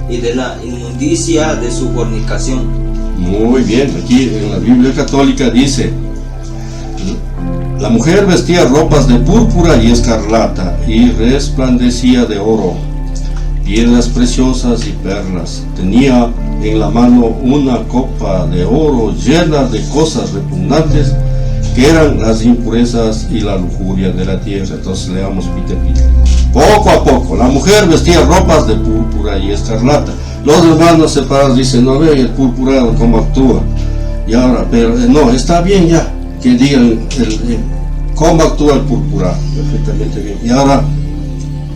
S2: y de la inmundicia de su fornicación.
S1: Muy bien, aquí en la Biblia católica dice: la mujer vestía ropas de púrpura y escarlata y resplandecía de oro, piedras preciosas y perlas. Tenía en la mano una copa de oro llena de cosas repugnantes que eran las impurezas y la lujuria de la tierra. Entonces leamos pite. Poco a poco, la mujer vestía ropas de púrpura y escarlata. Los hermanos separados dicen: no ve el purpurado cómo actúa. Y ahora, pero no, está bien ya que digan cómo actúa el purpurado. Perfectamente bien. Y ahora,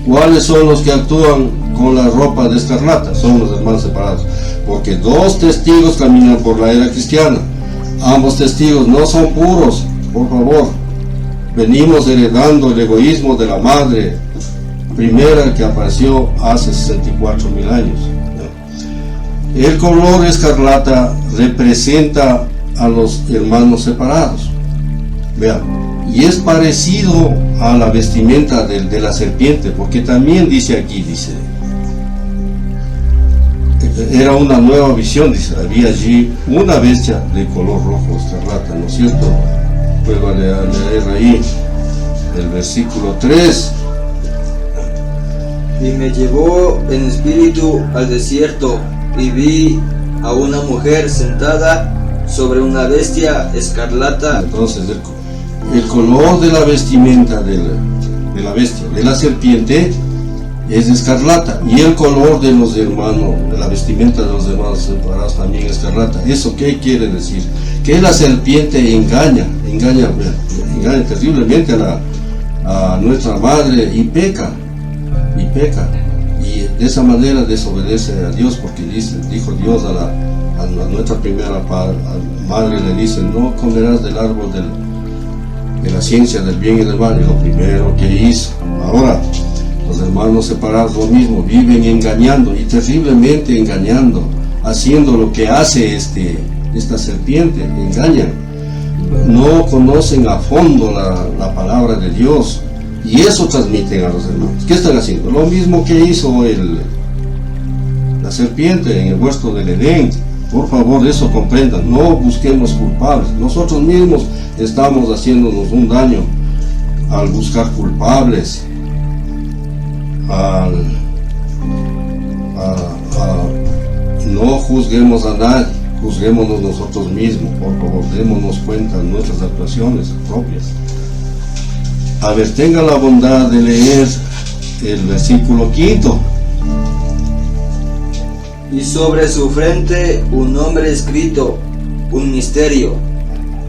S1: ¿cuáles son los que actúan con la ropa de escarlata? Son los hermanos separados. Porque dos testigos caminan por la era cristiana. Ambos testigos no son puros, por favor. Venimos heredando el egoísmo de la madre primera que apareció hace 64.000 años. El color escarlata representa a los hermanos separados. Vean, y es parecido a la vestimenta de la serpiente, porque también dice aquí, era una nueva visión, dice, había allí una bestia de color rojo escarlata, ¿no es cierto? Vuelvo a leer ahí el versículo 3.
S2: Y me llevó en espíritu al desierto, y vi a una mujer sentada sobre una bestia escarlata.
S1: Entonces, el color de la vestimenta de la bestia, de la serpiente, es escarlata, y el color de los hermanos, de la vestimenta de los hermanos separados también es escarlata. ¿Eso qué quiere decir? Que la serpiente engaña terriblemente a nuestra madre y peca, y de esa manera desobedece a Dios, porque dijo Dios a nuestra primera madre, le dice: no comerás del árbol de la ciencia del bien y del mal, y lo primero que hizo. Ahora, los hermanos separados lo mismo, viven engañando, y terriblemente engañando, haciendo lo que hace esta serpiente, engañan, no conocen a fondo la palabra de Dios, y eso transmiten a los hermanos. ¿Qué están haciendo? Lo mismo que hizo la serpiente en el huerto del Edén. Por favor, eso comprendan, no busquemos culpables. Nosotros mismos estamos haciéndonos un daño al buscar culpables, no juzguemos a nadie, juzguémonos nosotros mismos. Por favor, démonos cuenta de nuestras actuaciones propias. A ver, tenga la bondad de leer el versículo 5.
S2: Y sobre su frente un nombre escrito, un misterio: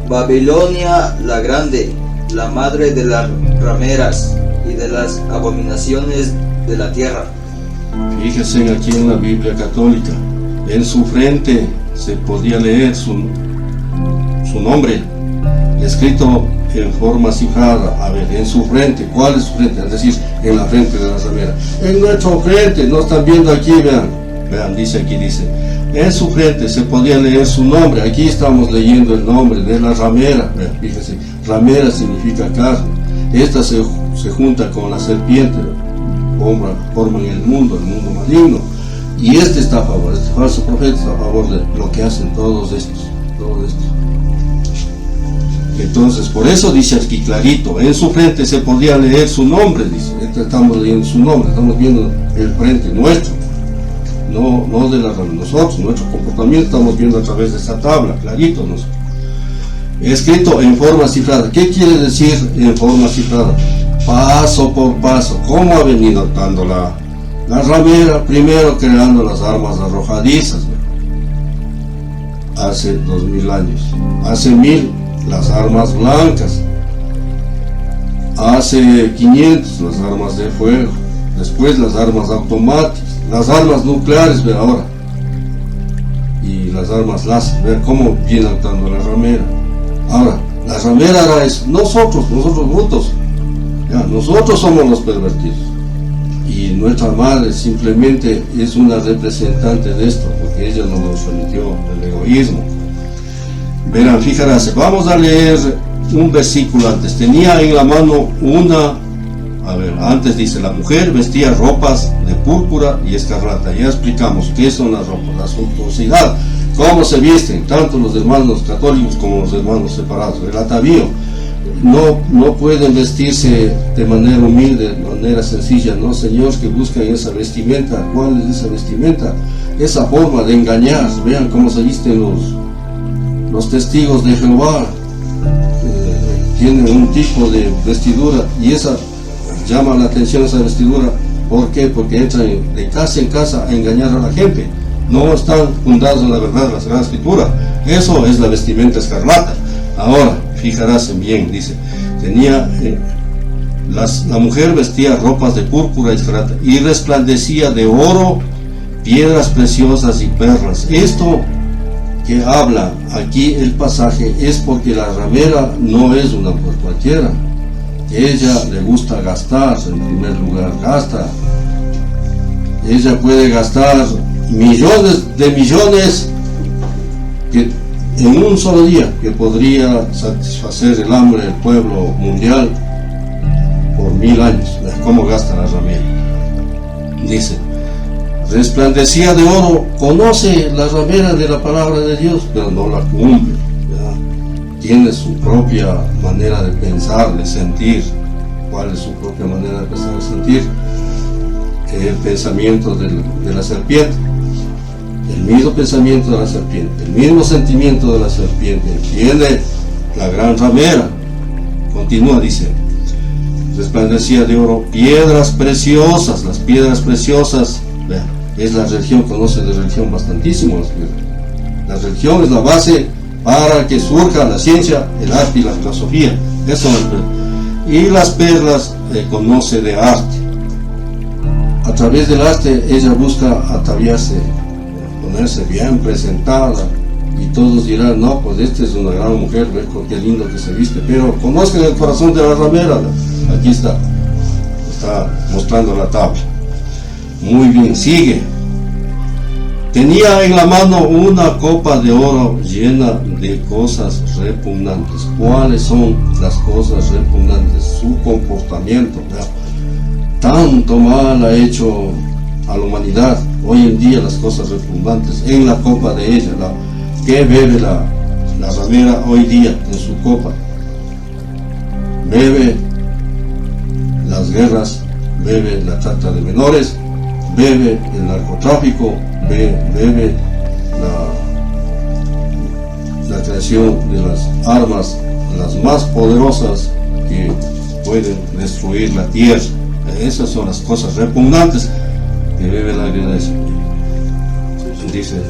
S2: Babilonia la grande, la madre de las rameras y de las abominaciones de la tierra.
S1: Fíjense aquí en la Biblia católica, en su frente se podía leer su nombre, escrito en forma cifrada. A ver, en su frente, ¿cuál es su frente? Es decir, en la frente de la ramera. En nuestra frente, no están viendo aquí, vean, dice, en su frente se podía leer su nombre. Aquí estamos leyendo el nombre de la ramera. Vean, fíjense, ramera significa carne. Esta se junta con la serpiente, forman el mundo maligno, y este está a favor, este falso profeta está a favor de lo que hacen todos estos. Entonces, por eso dice aquí clarito, en su frente se podía leer su nombre, dice. Estamos leyendo su nombre, estamos viendo el frente nuestro, no de nosotros, nuestro comportamiento estamos viendo a través de esa tabla, clarito. escrito en forma cifrada. ¿Qué quiere decir en forma cifrada? Paso por paso, cómo ha venido dando la ramera, primero creando las armas arrojadizas, hace 2000 años, hace 1000 las armas blancas, hace 500 las armas de fuego, después las armas automáticas, las armas nucleares, ve ahora, y las armas láser, ve cómo viene actuando la ramera. Ahora, la ramera era eso, nosotros brutos, ya, nosotros somos los pervertidos, y nuestra madre simplemente es una representante de esto, porque ella nos sometió al egoísmo. Verán, fijarse, vamos a leer un versículo antes. Tenía en la mano antes dice, la mujer vestía ropas de púrpura y escarlata. Ya explicamos qué son las ropas, la suntuosidad, cómo se visten, tanto los hermanos católicos como los hermanos separados. El atavío, no pueden vestirse de manera humilde, de manera sencilla, no, señores que buscan esa vestimenta. ¿Cuál es esa vestimenta? Esa forma de engañar. Vean cómo se visten los testigos de Jehová, tienen un tipo de vestidura, y esa llama la atención, esa vestidura. ¿Por qué? Porque entran de casa en casa a engañar a la gente, no están fundados en la verdad, la Sagrada Escritura. Eso es la vestimenta escarlata. Ahora, fijarás bien, dice, la mujer vestía ropas de púrpura y escarlata y resplandecía de oro, piedras preciosas y perlas. Esto que habla aquí el pasaje es porque la ramera no es una mujer cualquiera. Ella le gusta gastar, en primer lugar gasta. Ella puede gastar millones de millones que en un solo día, que podría satisfacer el hambre del pueblo mundial por 1000 años. ¿Cómo gasta la ramera? Dice, resplandecía de oro. Conoce la ramera de la palabra de Dios, pero no la cumple, ¿verdad? Tiene su propia manera de pensar, de sentir. ¿Cuál es su propia manera de pensar, de sentir? El pensamiento de la serpiente, el mismo pensamiento de la serpiente, el mismo sentimiento de la serpiente. Tiene la gran ramera. Continúa, dice, resplandecía de oro, piedras preciosas. Las piedras preciosas, vean, es la religión, conoce de religión bastantísimo. La religión es la base para que surja la ciencia, el arte y la filosofía. Eso es. Y las perlas conoce de arte. A través del arte ella busca ataviarse, ponerse bien presentada, y todos dirán, no, pues esta es una gran mujer, ve qué lindo que se viste. Pero conozcan el corazón de la ramera. Aquí está mostrando la tabla. Muy bien, sigue. Tenía en la mano una copa de oro llena de cosas repugnantes. ¿Cuáles son las cosas repugnantes? Su comportamiento. Tanto mal ha hecho a la humanidad hoy en día, las cosas repugnantes en la copa de ella. ¿Qué bebe la ramera hoy día en su copa? Bebe las guerras, bebe la trata de menores, bebe el narcotráfico, bebe la creación de las armas, las más poderosas que pueden destruir la tierra. Esas son las cosas repugnantes que bebe la iglesia. Dice,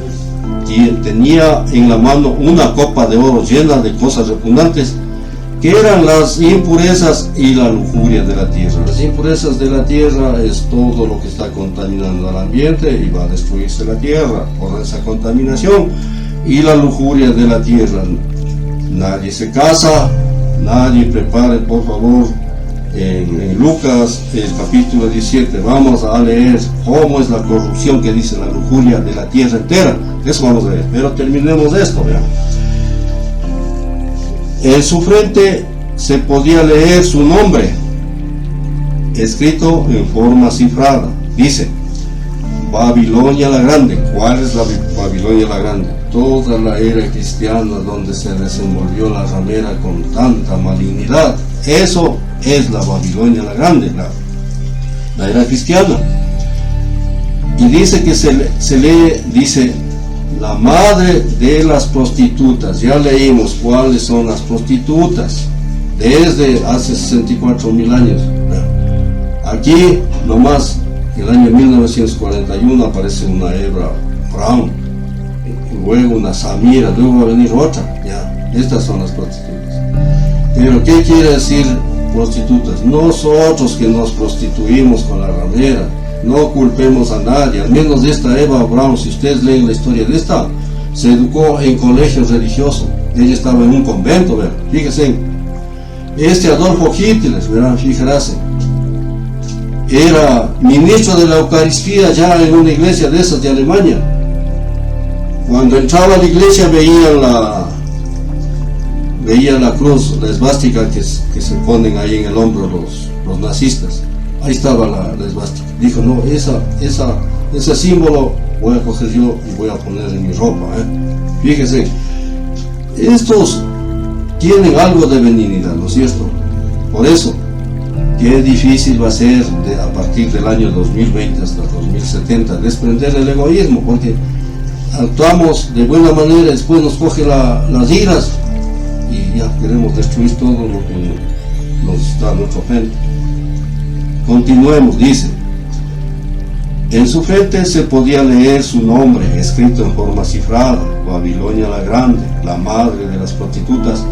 S1: tenía en la mano una copa de oro llena de cosas repugnantes, que eran las impurezas y la lujuria de la tierra. Las impurezas de la tierra es todo lo que está contaminando al ambiente, y va a destruirse la tierra por esa contaminación. Y la lujuria de la tierra, nadie se casa, nadie prepare, por favor, en Lucas, el capítulo 17, vamos a leer cómo es la corrupción que dice la lujuria de la tierra entera. Eso vamos a ver, pero terminemos esto, vean. En su frente se podía leer su nombre, escrito en forma cifrada. Dice, Babilonia la Grande. ¿Cuál es la Babilonia la Grande? Toda la era cristiana donde se desenvolvió la ramera con tanta malignidad. Eso es la Babilonia la Grande, la era cristiana. Y dice que se lee, dice, la madre de las prostitutas. Ya leímos cuáles son las prostitutas desde hace 64.000 años. Aquí nomás en el año 1941 aparece una Eva Braun, luego una Samira, luego va a venir otra. Ya, estas son las prostitutas. Pero ¿qué quiere decir prostitutas? Nosotros que nos prostituimos con la ramera, no culpemos a nadie. Al menos de esta Eva Braun, si ustedes leen la historia de esta, se educó en colegio religioso. Ella estaba en un convento, ¿verdad? Fíjense. Este Adolfo Hitler, ¿verdad? Fíjense, era ministro de la Eucaristía ya en una iglesia de esas de Alemania. Cuando entraba a la iglesia veía la cruz, la esvástica que se ponen ahí en el hombro los nazistas. Ahí estaba la esvástica. Dijo, no, ese símbolo voy a coger yo y voy a poner en mi ropa. Fíjese, estos tienen algo de benignidad, ¿no es cierto? Por eso, qué difícil va a ser a partir del año 2020 hasta 2070 desprender el egoísmo, porque actuamos de buena manera, después nos coge las iras y ya queremos destruir todo lo que nos está a nuestro frente. Continuemos, dice. En su frente se podía leer su nombre, escrito en forma cifrada: Babilonia la Grande, la madre de las prostitutas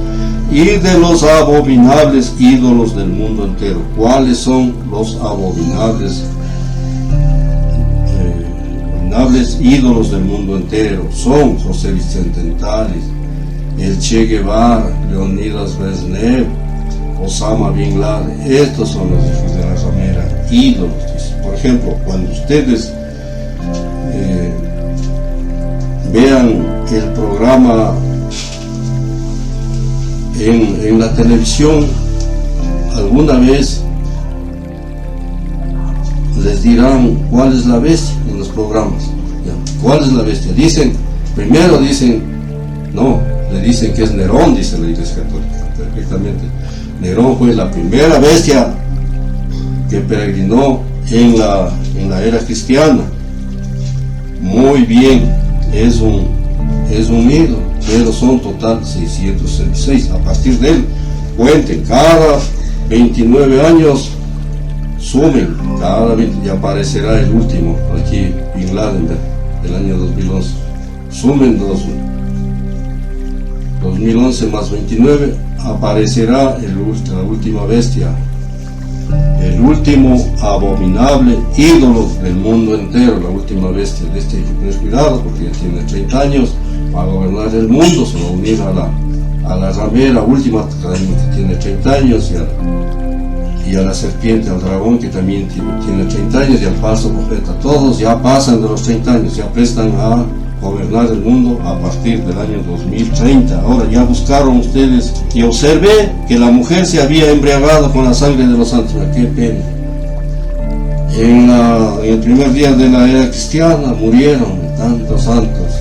S1: y de los abominables ídolos del mundo entero. ¿Cuáles son los abominables ídolos del mundo entero? Son José Vicente Tales, el Che Guevara, Leonidas Brezhnev, Osama Bin Laden. Estos son los hijos de la ramera, ídolos. Por ejemplo, cuando ustedes vean el programa en la televisión, alguna vez les dirán cuál es la bestia en los programas. ¿Ya? ¿Cuál es la bestia? Primero dicen, no, le dicen que es Nerón, dice la Iglesia Católica, perfectamente. Nerón fue la primera bestia que peregrinó en la era cristiana. Muy bien, es un ídolo, pero son total 666. A partir de él, cuenten, cada 29 años sumen, cada 20, y aparecerá el último, aquí Bin Laden del año 2011. Sumen 2011 más 29, aparecerá la última bestia, el último abominable ídolo del mundo entero, la última bestia. De este hay que tener cuidado porque ya tiene 30 años, va a gobernar el mundo, se va a unir a la ramera última que tiene 30 años y a la serpiente, al dragón que también tiene 30 años y al falso profeta. Todos ya pasan de los 30 años, ya prestan a gobernar el mundo a partir del año 2030. Ahora ya buscaron ustedes y observé que la mujer se había embriagado con la sangre de los santos. Qué pena. En el primer día de la era cristiana murieron tantos santos.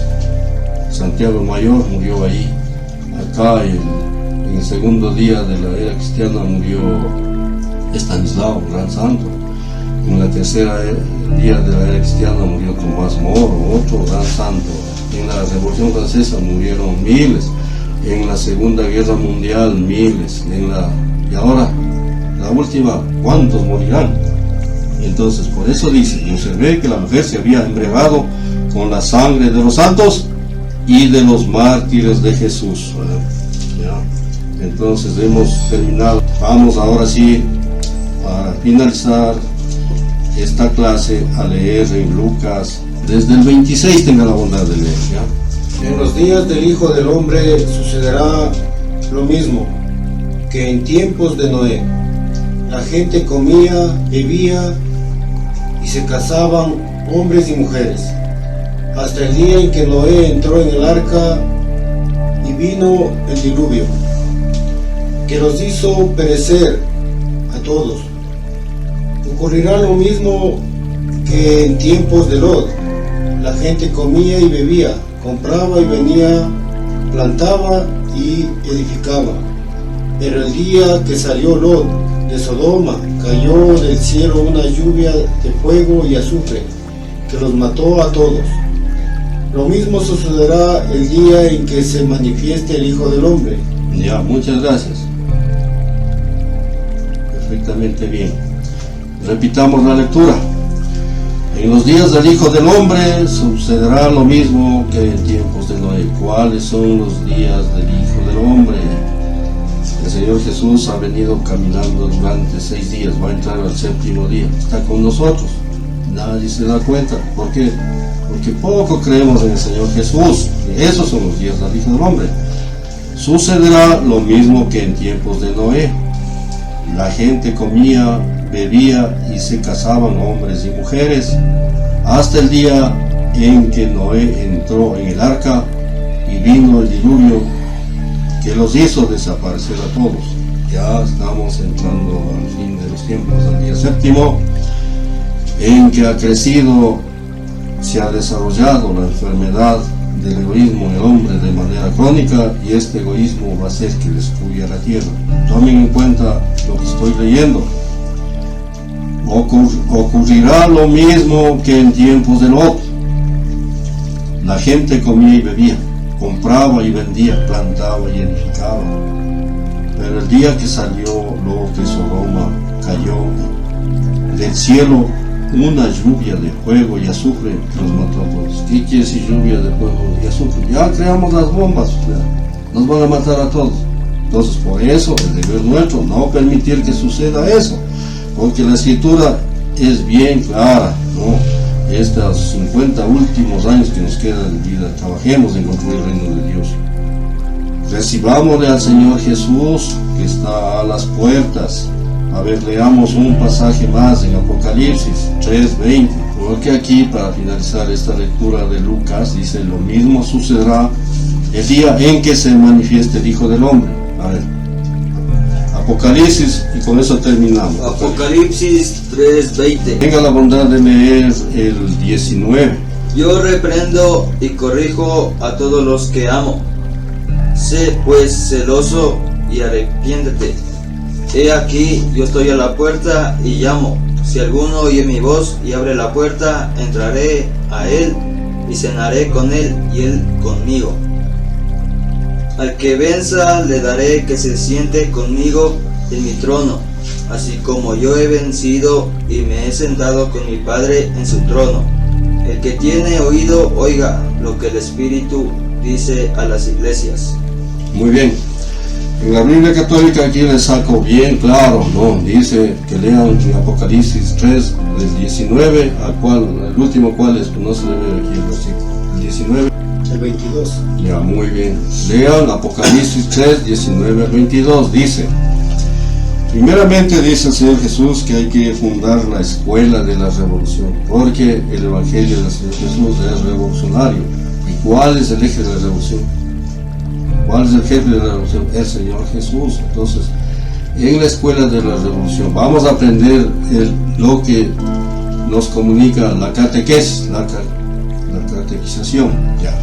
S1: Santiago el Mayor murió ahí. Acá en el segundo día de la era cristiana murió Estanislao, un gran santo. En la tercera día de la era cristiana murió Tomás Moro, otro gran santo. En la Revolución Francesa murieron miles. En la Segunda Guerra Mundial miles. Y ahora, la última, ¿cuántos morirán? Entonces, por eso dice, y observé que la mujer se había embriagado con la sangre de los santos y de los mártires de Jesús. ¿Ya? Entonces hemos terminado. Vamos ahora sí, para finalizar esta clase, a leer en Lucas desde el 26. Tenga la bondad de leer. ¿Ya?
S3: En los días del Hijo del Hombre sucederá lo mismo que en tiempos de Noé. La gente comía, bebía y se casaban hombres y mujeres, hasta el día en que Noé entró en el arca y vino el diluvio, que los hizo perecer a todos. Ocurrirá lo mismo que en tiempos de Lot. La gente comía y bebía, compraba y vendía, plantaba y edificaba. Pero el día que salió Lot de Sodoma, cayó del cielo una lluvia de fuego y azufre, que los mató a todos. Lo mismo sucederá el día en que se manifieste el Hijo del Hombre.
S1: Ya, muchas gracias. Perfectamente bien. Repitamos la lectura. En los días del Hijo del Hombre sucederá lo mismo que en tiempos de Noé. ¿Cuáles son los días del Hijo del Hombre? El Señor Jesús ha venido caminando durante 6 días, va a entrar al 7º día, está con nosotros, nadie se da cuenta. ¿Por qué? Porque poco creemos en el Señor Jesús. Esos son los días del Hijo del Hombre. Sucederá lo mismo que en tiempos de Noé. La gente comía, bebía y se casaban hombres y mujeres hasta el día en que Noé entró en el arca y vino el diluvio que los hizo desaparecer a todos. Ya estamos entrando al fin de los tiempos, al día 7º, en que ha crecido, se ha desarrollado la enfermedad del egoísmo en el hombre de manera crónica, y este egoísmo va a hacer que destruya la tierra. Tomen en cuenta lo que estoy leyendo. Ocurrirá lo mismo que en tiempos de Lot. La gente comía y bebía, compraba y vendía, plantaba y edificaba. Pero el día que salió Lot de Sodoma, cayó del cielo una lluvia de fuego y azufre que los mató a todos. ¿Qué quiere decir lluvia de fuego y azufre? Ya creamos las bombas, nos van a matar a todos. Entonces, por eso el deber nuestro no permitir que suceda eso, porque la escritura es bien clara, ¿no? Estos 50 últimos años que nos quedan de vida, trabajemos en construir el reino de Dios. Recibámosle al Señor Jesús que está a las puertas. A ver, leamos un pasaje más en Apocalipsis 3:20, porque aquí, para finalizar esta lectura de Lucas, dice: lo mismo sucederá el día en que se manifieste el Hijo del Hombre. A ver, Apocalipsis, y con eso terminamos.
S2: Apocalipsis 3:20.
S1: Tenga la bondad de leer el 19.
S2: Yo reprendo y corrijo a todos los que amo. Sé pues celoso y arrepiéntete. He aquí, yo estoy a la puerta y llamo. Si alguno oye mi voz y abre la puerta, entraré a él y cenaré con él y él conmigo. Al que venza le daré que se siente conmigo en mi trono, así como yo he vencido y me he sentado con mi Padre en su trono. El que tiene oído, oiga lo que el Espíritu dice a las iglesias.
S1: Muy bien. En la Biblia católica aquí les saco bien claro, ¿no? Dice que lean en Apocalipsis 3, del 19, el último cual es, no se le ve aquí el versículo, el 19.
S3: El 22.
S1: Ya, muy bien. Lean Apocalipsis 3, 19 al 22, dice: primeramente dice el Señor Jesús que hay que fundar la escuela de la revolución, porque el Evangelio del Señor Jesús es revolucionario. ¿Y cuál es el eje de la revolución? ¿Cuál es el jefe de la revolución? El Señor Jesús. Entonces, en la escuela de la revolución vamos a aprender lo que nos comunica la catequesis, la catequización. Ya.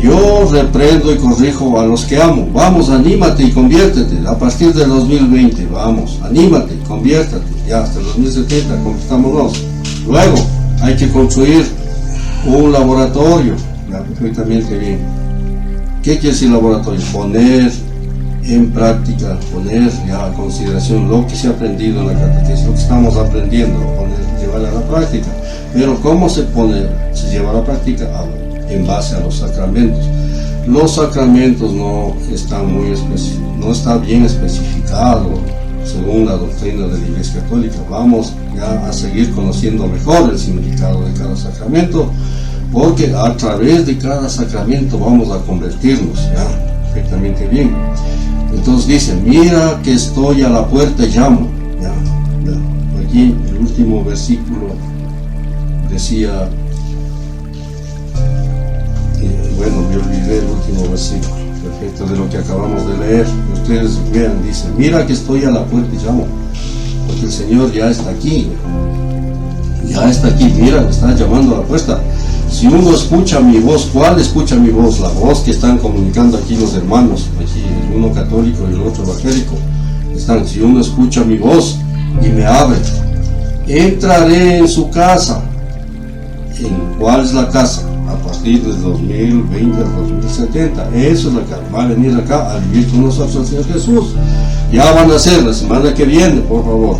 S1: Yo reprendo y corrijo a los que amo. Vamos, anímate y conviértete. A partir del 2020, vamos, anímate y conviértete. Ya hasta el 2070, conquistámonos. Luego, hay que construir un laboratorio. Ya, perfectamente bien. ¿Qué quiere decir laboratorio? Poner en práctica, poner ya a consideración lo que se ha aprendido en la catequesis, lo que estamos aprendiendo, llevar a la práctica. Pero ¿cómo se lleva a la práctica? En base a los sacramentos. Los sacramentos no está bien especificado según la doctrina de la Iglesia Católica. Vamos ya a seguir conociendo mejor el significado de cada sacramento, porque a través de cada sacramento vamos a convertirnos, ya, perfectamente bien. Entonces dice: mira que estoy a la puerta y llamo. Ya. Aquí el último versículo decía, me olvidé el último versículo, perfecto, de lo que acabamos de leer. Ustedes vean, dice: mira que estoy a la puerta y llamo, porque el Señor ya está aquí. Ya está aquí, mira, me está llamando a la puerta. Si uno escucha mi voz, ¿cuál escucha mi voz? La voz que están comunicando aquí los hermanos, aquí el uno católico y el otro evangélico. Si uno escucha mi voz y me abre, entraré en su casa. ¿En cuál es la casa? a partir del 2020 al 2070. Eso es lo que va a venir acá a vivir con nosotros el Señor Jesús. Ya van a ser la semana que viene, por favor.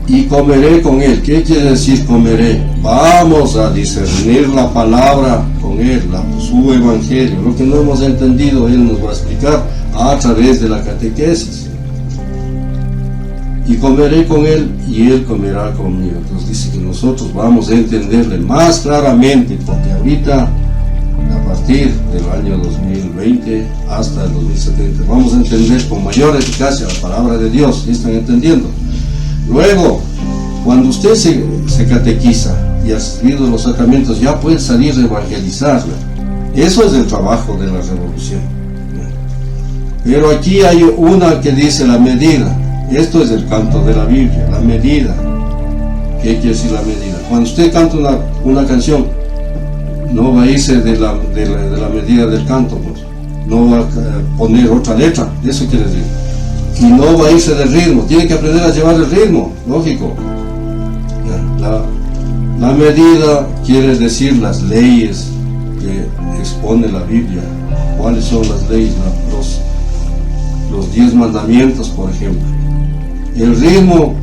S1: Y comeré con Él. ¿Qué quiere decir comeré? Vamos a discernir la palabra con Él, su evangelio. Lo que no hemos entendido, Él nos va a explicar a través de la catequesis. Y comeré con Él y Él comerá conmigo. Entonces dice que nosotros vamos a entenderle más claramente, porque ahorita, a partir del año 2020 hasta el 2070, vamos a entender con mayor eficacia la palabra de Dios. ¿Están entendiendo? Luego, cuando usted se catequiza y ha recibido los sacramentos, ya puede salir a evangelizarla. Eso es el trabajo de la revolución. Pero aquí hay una que dice la medida. Esto es el canto de la Biblia, la medida. ¿Qué quiere decir la medida? Cuando usted canta una canción, no va a irse de la medida del canto, pues. No va a poner otra letra, eso quiere decir. Y no va a irse del ritmo, tiene que aprender a llevar el ritmo, lógico. La medida quiere decir las leyes que expone la Biblia. ¿Cuáles son las leyes? Los 10 mandamientos, por ejemplo. El ritmo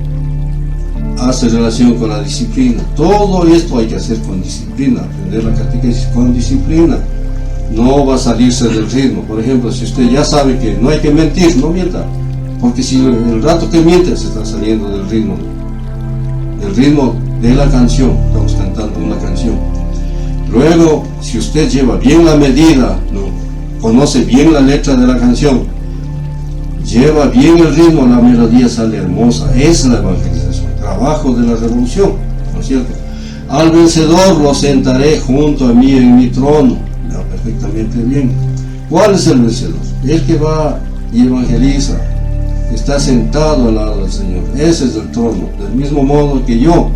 S1: hace relación con la disciplina. Todo esto hay que hacer con disciplina, aprender la catequesis con disciplina. No va a salirse del ritmo. Por ejemplo, si usted ya sabe que no hay que mentir, no mienta. Porque si el rato que miente se está saliendo del ritmo. El ritmo de la canción, estamos cantando una canción. Luego, si usted lleva bien la medida, ¿no? Conoce bien la letra de la canción, lleva bien el ritmo, la melodía sale hermosa. Es la evangelización, trabajo de la revolución, ¿no es cierto? Al vencedor lo sentaré junto a mí en mi trono. Ya, perfectamente bien. ¿Cuál es el vencedor? El que va y evangeliza, está sentado al lado del Señor. Ese es el trono. Del mismo modo que yo,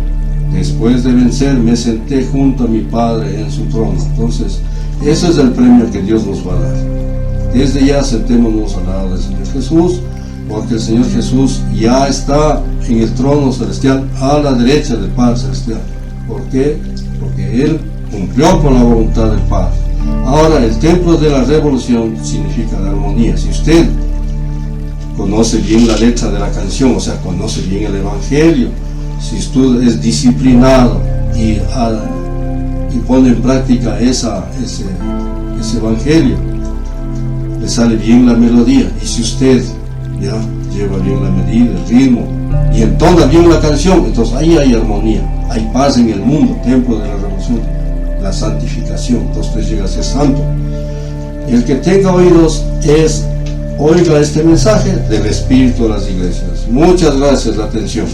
S1: después de vencer, me senté junto a mi Padre en su trono. Entonces, ese es el premio que Dios nos va a dar. Desde ya sentémonos al lado del Señor Jesús, porque el Señor Jesús ya está en el trono celestial, a la derecha del Padre celestial. ¿Por qué? Porque Él cumplió con la voluntad del Padre. Ahora, el templo de la revolución significa la armonía. Si usted conoce bien la letra de la canción, o sea, conoce bien el evangelio, si usted es disciplinado y pone en práctica ese evangelio, le sale bien la melodía. Y si usted ya lleva bien la medida, el ritmo, y entona bien la canción, entonces ahí hay armonía, hay paz en el mundo, templo de la revolución, la santificación. Entonces usted llega a ser santo. El que tenga oídos oiga este mensaje del Espíritu a las iglesias. Muchas gracias, la atención.